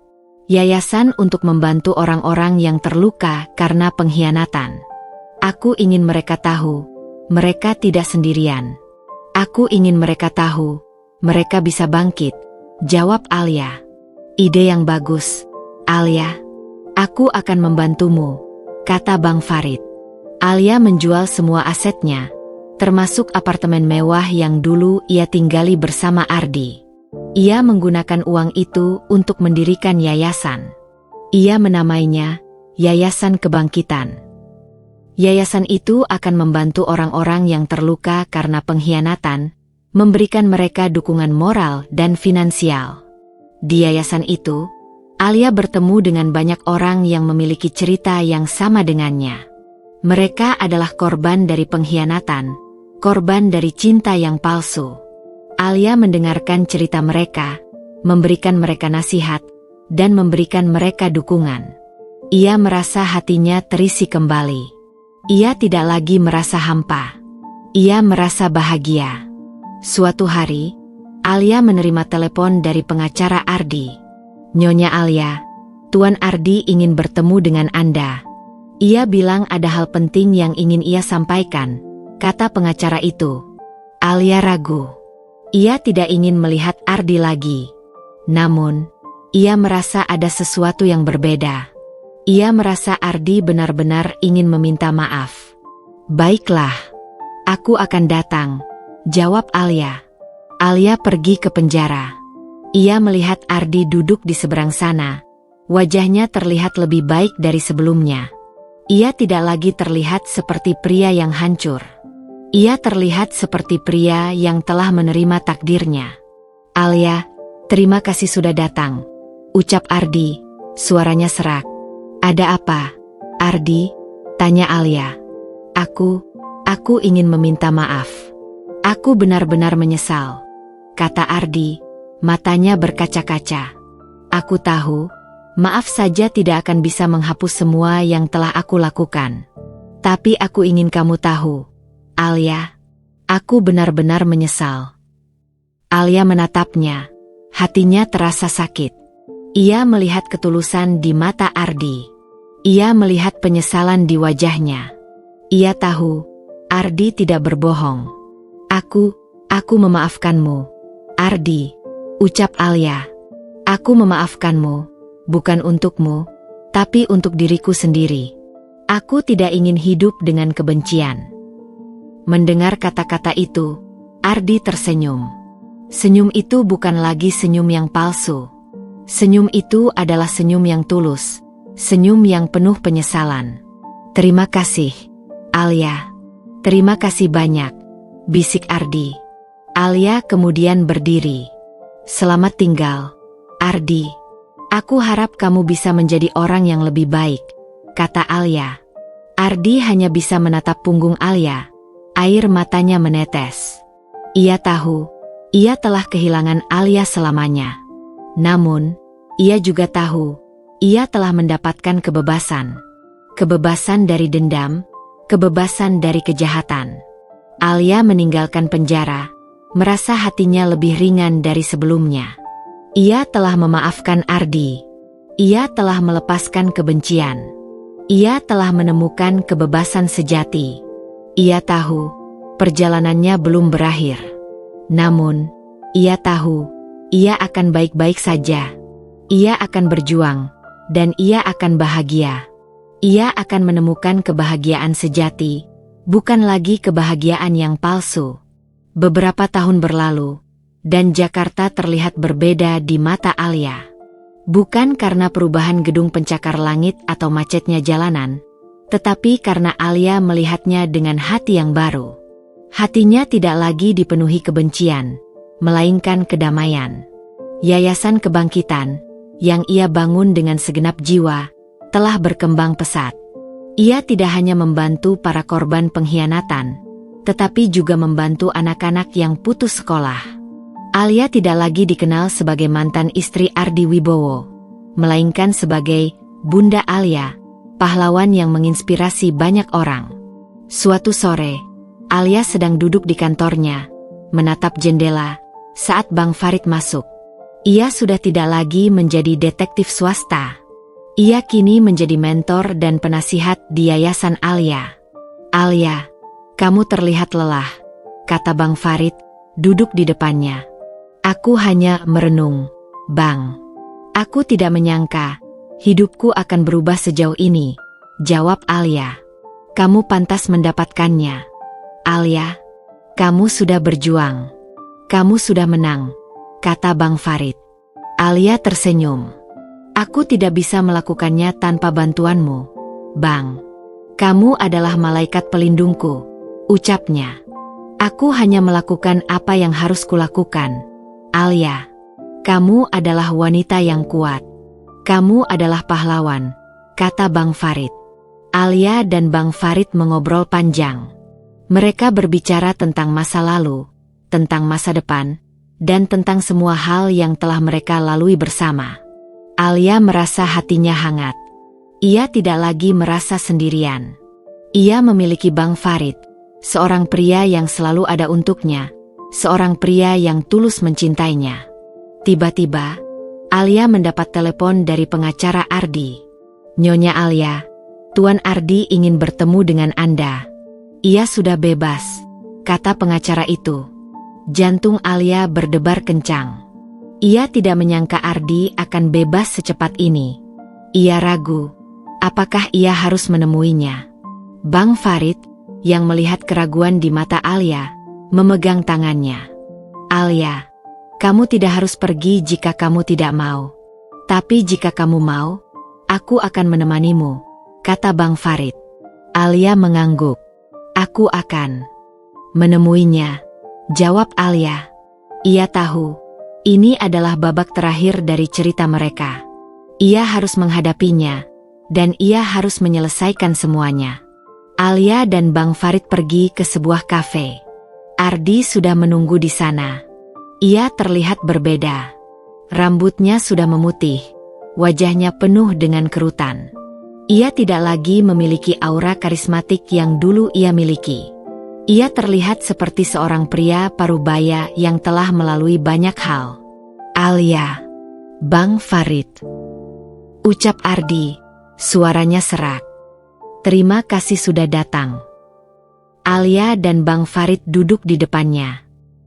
"Yayasan untuk membantu orang-orang yang terluka karena pengkhianatan. Aku ingin mereka tahu, mereka tidak sendirian. Aku ingin mereka tahu, mereka bisa bangkit," jawab Alia. "Ide yang bagus, Alia. Aku akan membantumu," kata Bang Farid. Alia menjual semua asetnya, termasuk apartemen mewah yang dulu ia tinggali bersama Ardi. Ia menggunakan uang itu untuk mendirikan yayasan. Ia menamainya Yayasan Kebangkitan. Yayasan itu akan membantu orang-orang yang terluka karena pengkhianatan, memberikan mereka dukungan moral dan finansial. Di yayasan itu, Alia bertemu dengan banyak orang yang memiliki cerita yang sama dengannya. Mereka adalah korban dari pengkhianatan, korban dari cinta yang palsu. Alia mendengarkan cerita mereka, memberikan mereka nasihat, dan memberikan mereka dukungan. Ia merasa hatinya terisi kembali. Ia tidak lagi merasa hampa. Ia merasa bahagia. Suatu hari, Alia menerima telepon dari pengacara Ardi. "Nyonya Alia, Tuan Ardi ingin bertemu dengan Anda. Ia bilang ada hal penting yang ingin ia sampaikan," kata pengacara itu. Alia ragu. Ia tidak ingin melihat Ardi lagi. Namun, ia merasa ada sesuatu yang berbeda. Ia merasa Ardi benar-benar ingin meminta maaf. "Baiklah, aku akan datang," jawab Alia. Alia pergi ke penjara. Ia melihat Ardi duduk di seberang sana. Wajahnya terlihat lebih baik dari sebelumnya. Ia tidak lagi terlihat seperti pria yang hancur. Ia terlihat seperti pria yang telah menerima takdirnya. "Alia, terima kasih sudah datang," ucap Ardi, suaranya serak. "Ada apa, Ardi?" tanya Alia. Aku ingin meminta maaf. Aku benar-benar menyesal," kata Ardi, matanya berkaca-kaca. "Aku tahu, maaf saja tidak akan bisa menghapus semua yang telah aku lakukan. Tapi aku ingin kamu tahu, Alia, aku benar-benar menyesal." Alia menatapnya, hatinya terasa sakit. Ia melihat ketulusan di mata Ardi. Ia melihat penyesalan di wajahnya. Ia tahu, Ardi tidak berbohong. Aku memaafkanmu, Ardi," ucap Alia. "Aku memaafkanmu, bukan untukmu, tapi untuk diriku sendiri. Aku tidak ingin hidup dengan kebencian." Mendengar kata-kata itu, Ardi tersenyum. Senyum itu bukan lagi senyum yang palsu. Senyum itu adalah senyum yang tulus, senyum yang penuh penyesalan. "Terima kasih, Alia. Terima kasih banyak," bisik Ardi. Alia kemudian berdiri. "Selamat tinggal, Ardi. Aku harap kamu bisa menjadi orang yang lebih baik," kata Alia. Ardi hanya bisa menatap punggung Alia. Air matanya menetes. Ia tahu, ia telah kehilangan Alia selamanya. Namun, ia juga tahu, ia telah mendapatkan kebebasan. Kebebasan dari dendam, kebebasan dari kejahatan. Alia meninggalkan penjara, merasa hatinya lebih ringan dari sebelumnya. Ia telah memaafkan Ardi. Ia telah melepaskan kebencian. Ia telah menemukan kebebasan sejati. Ia tahu, perjalanannya belum berakhir. Namun, ia tahu, ia akan baik-baik saja. Ia akan berjuang, dan ia akan bahagia. Ia akan menemukan kebahagiaan sejati, bukan lagi kebahagiaan yang palsu. Beberapa tahun berlalu, dan Jakarta terlihat berbeda di mata Alia. Bukan karena perubahan gedung pencakar langit atau macetnya jalanan, tetapi karena Alia melihatnya dengan hati yang baru. Hatinya tidak lagi dipenuhi kebencian, melainkan kedamaian. Yayasan Kebangkitan, yang ia bangun dengan segenap jiwa, telah berkembang pesat. Ia tidak hanya membantu para korban pengkhianatan, tetapi juga membantu anak-anak yang putus sekolah. Alia tidak lagi dikenal sebagai mantan istri Ardi Wibowo, melainkan sebagai Bunda Alia, pahlawan yang menginspirasi banyak orang. Suatu sore, Alia sedang duduk di kantornya, menatap jendela, saat Bang Farid masuk. Ia sudah tidak lagi menjadi detektif swasta. Ia kini menjadi mentor dan penasihat di Yayasan Alia. "Alia, kamu terlihat lelah," kata Bang Farid, duduk di depannya. "Aku hanya merenung, Bang. Aku tidak menyangka hidupku akan berubah sejauh ini," jawab Alia. "Kamu pantas mendapatkannya. Alia, kamu sudah berjuang. Kamu sudah menang," kata Bang Farid. Alia tersenyum. "Aku tidak bisa melakukannya tanpa bantuanmu, Bang. Kamu adalah malaikat pelindungku," ucapnya. "Aku hanya melakukan apa yang harus kulakukan. Alia, kamu adalah wanita yang kuat. Kamu adalah pahlawan," kata Bang Farid. Alia dan Bang Farid mengobrol panjang. Mereka berbicara tentang masa lalu, tentang masa depan, dan tentang semua hal yang telah mereka lalui bersama. Alia merasa hatinya hangat. Ia tidak lagi merasa sendirian. Ia memiliki Bang Farid, seorang pria yang selalu ada untuknya, seorang pria yang tulus mencintainya. Tiba-tiba, Alia mendapat telepon dari pengacara Ardi. "Nyonya Alia, Tuan Ardi ingin bertemu dengan Anda." "Ia sudah bebas," kata pengacara itu. Jantung Alia berdebar kencang. Ia tidak menyangka Ardi akan bebas secepat ini. Ia ragu, apakah ia harus menemuinya. Bang Farid, yang melihat keraguan di mata Alia, memegang tangannya. "Alia, kamu tidak harus pergi jika kamu tidak mau. Tapi jika kamu mau, aku akan menemanimu," kata Bang Farid. Alia mengangguk. "Aku akan menemuinya," jawab Alia. Ia tahu, ini adalah babak terakhir dari cerita mereka. Ia harus menghadapinya, dan ia harus menyelesaikan semuanya. Alia dan Bang Farid pergi ke sebuah kafe. Ardi sudah menunggu di sana. Ia terlihat berbeda. Rambutnya sudah memutih, wajahnya penuh dengan kerutan. Ia tidak lagi memiliki aura karismatik yang dulu ia miliki. Ia terlihat seperti seorang pria parubaya yang telah melalui banyak hal. "Alia, Bang Farid," ucap Ardi, suaranya serak. "Terima kasih sudah datang." Alia dan Bang Farid duduk di depannya.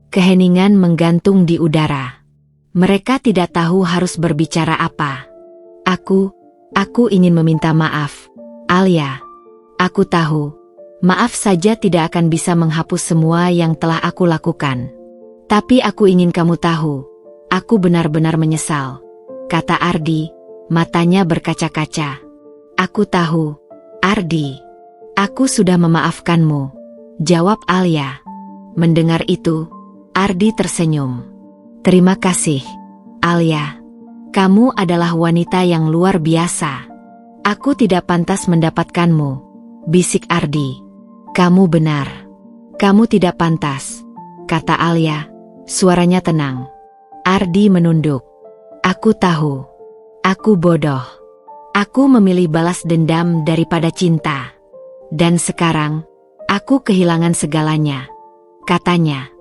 Keheningan menggantung di udara. Mereka tidak tahu harus berbicara apa. Aku ingin meminta maaf, Alia. Aku tahu, maaf saja tidak akan bisa menghapus semua yang telah aku lakukan. Tapi aku ingin kamu tahu, aku benar-benar menyesal," kata Ardi, matanya berkaca-kaca. "Aku tahu, Ardi. Aku sudah memaafkanmu," jawab Alia. Mendengar itu, Ardi tersenyum. "Terima kasih, Alia. Kamu adalah wanita yang luar biasa. Aku tidak pantas mendapatkanmu," bisik Ardi. "Kamu benar. Kamu tidak pantas," kata Alia, suaranya tenang. Ardi menunduk. "Aku tahu. Aku bodoh. Aku memilih balas dendam daripada cinta. Dan sekarang, aku kehilangan segalanya," katanya.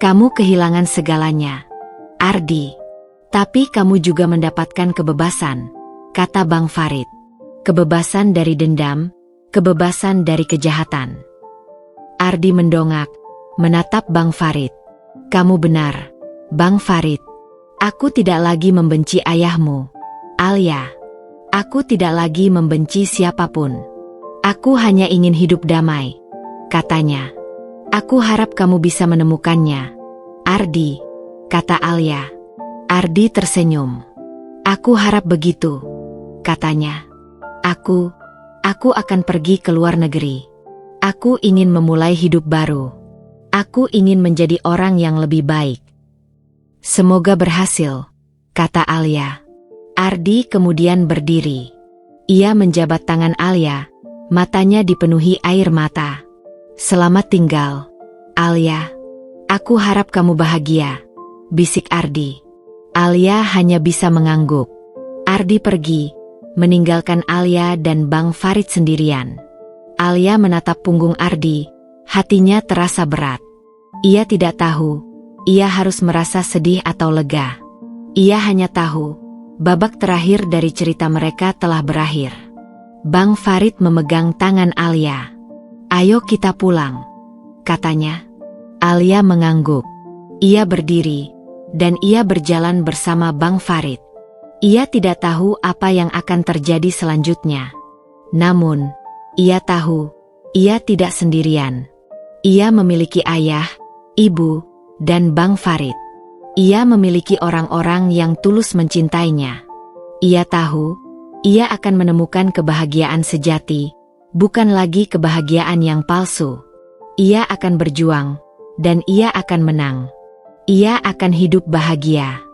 "Kamu kehilangan segalanya, Ardi. Tapi kamu juga mendapatkan kebebasan," kata Bang Farid. "Kebebasan dari dendam, kebebasan dari kejahatan." Ardi mendongak, menatap Bang Farid. "Kamu benar, Bang Farid. Aku tidak lagi membenci ayahmu, Alia. Aku tidak lagi membenci siapapun. Aku hanya ingin hidup damai," katanya. "Aku harap kamu bisa menemukannya, Ardi. kata Alia. Ardi tersenyum. Aku harap begitu, katanya. Aku akan pergi ke luar negeri. Aku ingin memulai hidup baru. Aku ingin menjadi orang yang lebih baik. Semoga berhasil, kata Alia. Ardi kemudian berdiri. Ia menjabat tangan Alia, matanya dipenuhi air mata. Selamat tinggal, Alia. Aku harap kamu bahagia, bisik Ardi. Alia hanya bisa mengangguk. Ardi pergi, meninggalkan Alia dan Bang Farid sendirian. Alia menatap punggung Ardi, hatinya terasa berat. Ia tidak tahu, ia harus merasa sedih atau lega. Ia hanya tahu, babak terakhir dari cerita mereka telah berakhir. Bang Farid memegang tangan Alia. Ayo kita pulang, katanya. Alia mengangguk. Ia berdiri, dan ia berjalan bersama Bang Farid. Ia tidak tahu apa yang akan terjadi selanjutnya. Namun, ia tahu, ia tidak sendirian. Ia memiliki ayah, ibu, dan Bang Farid. Ia memiliki orang-orang yang tulus mencintainya. Ia tahu, ia akan menemukan kebahagiaan sejati, bukan lagi kebahagiaan yang palsu. Ia akan berjuang, dan ia akan menang. Ia akan hidup bahagia.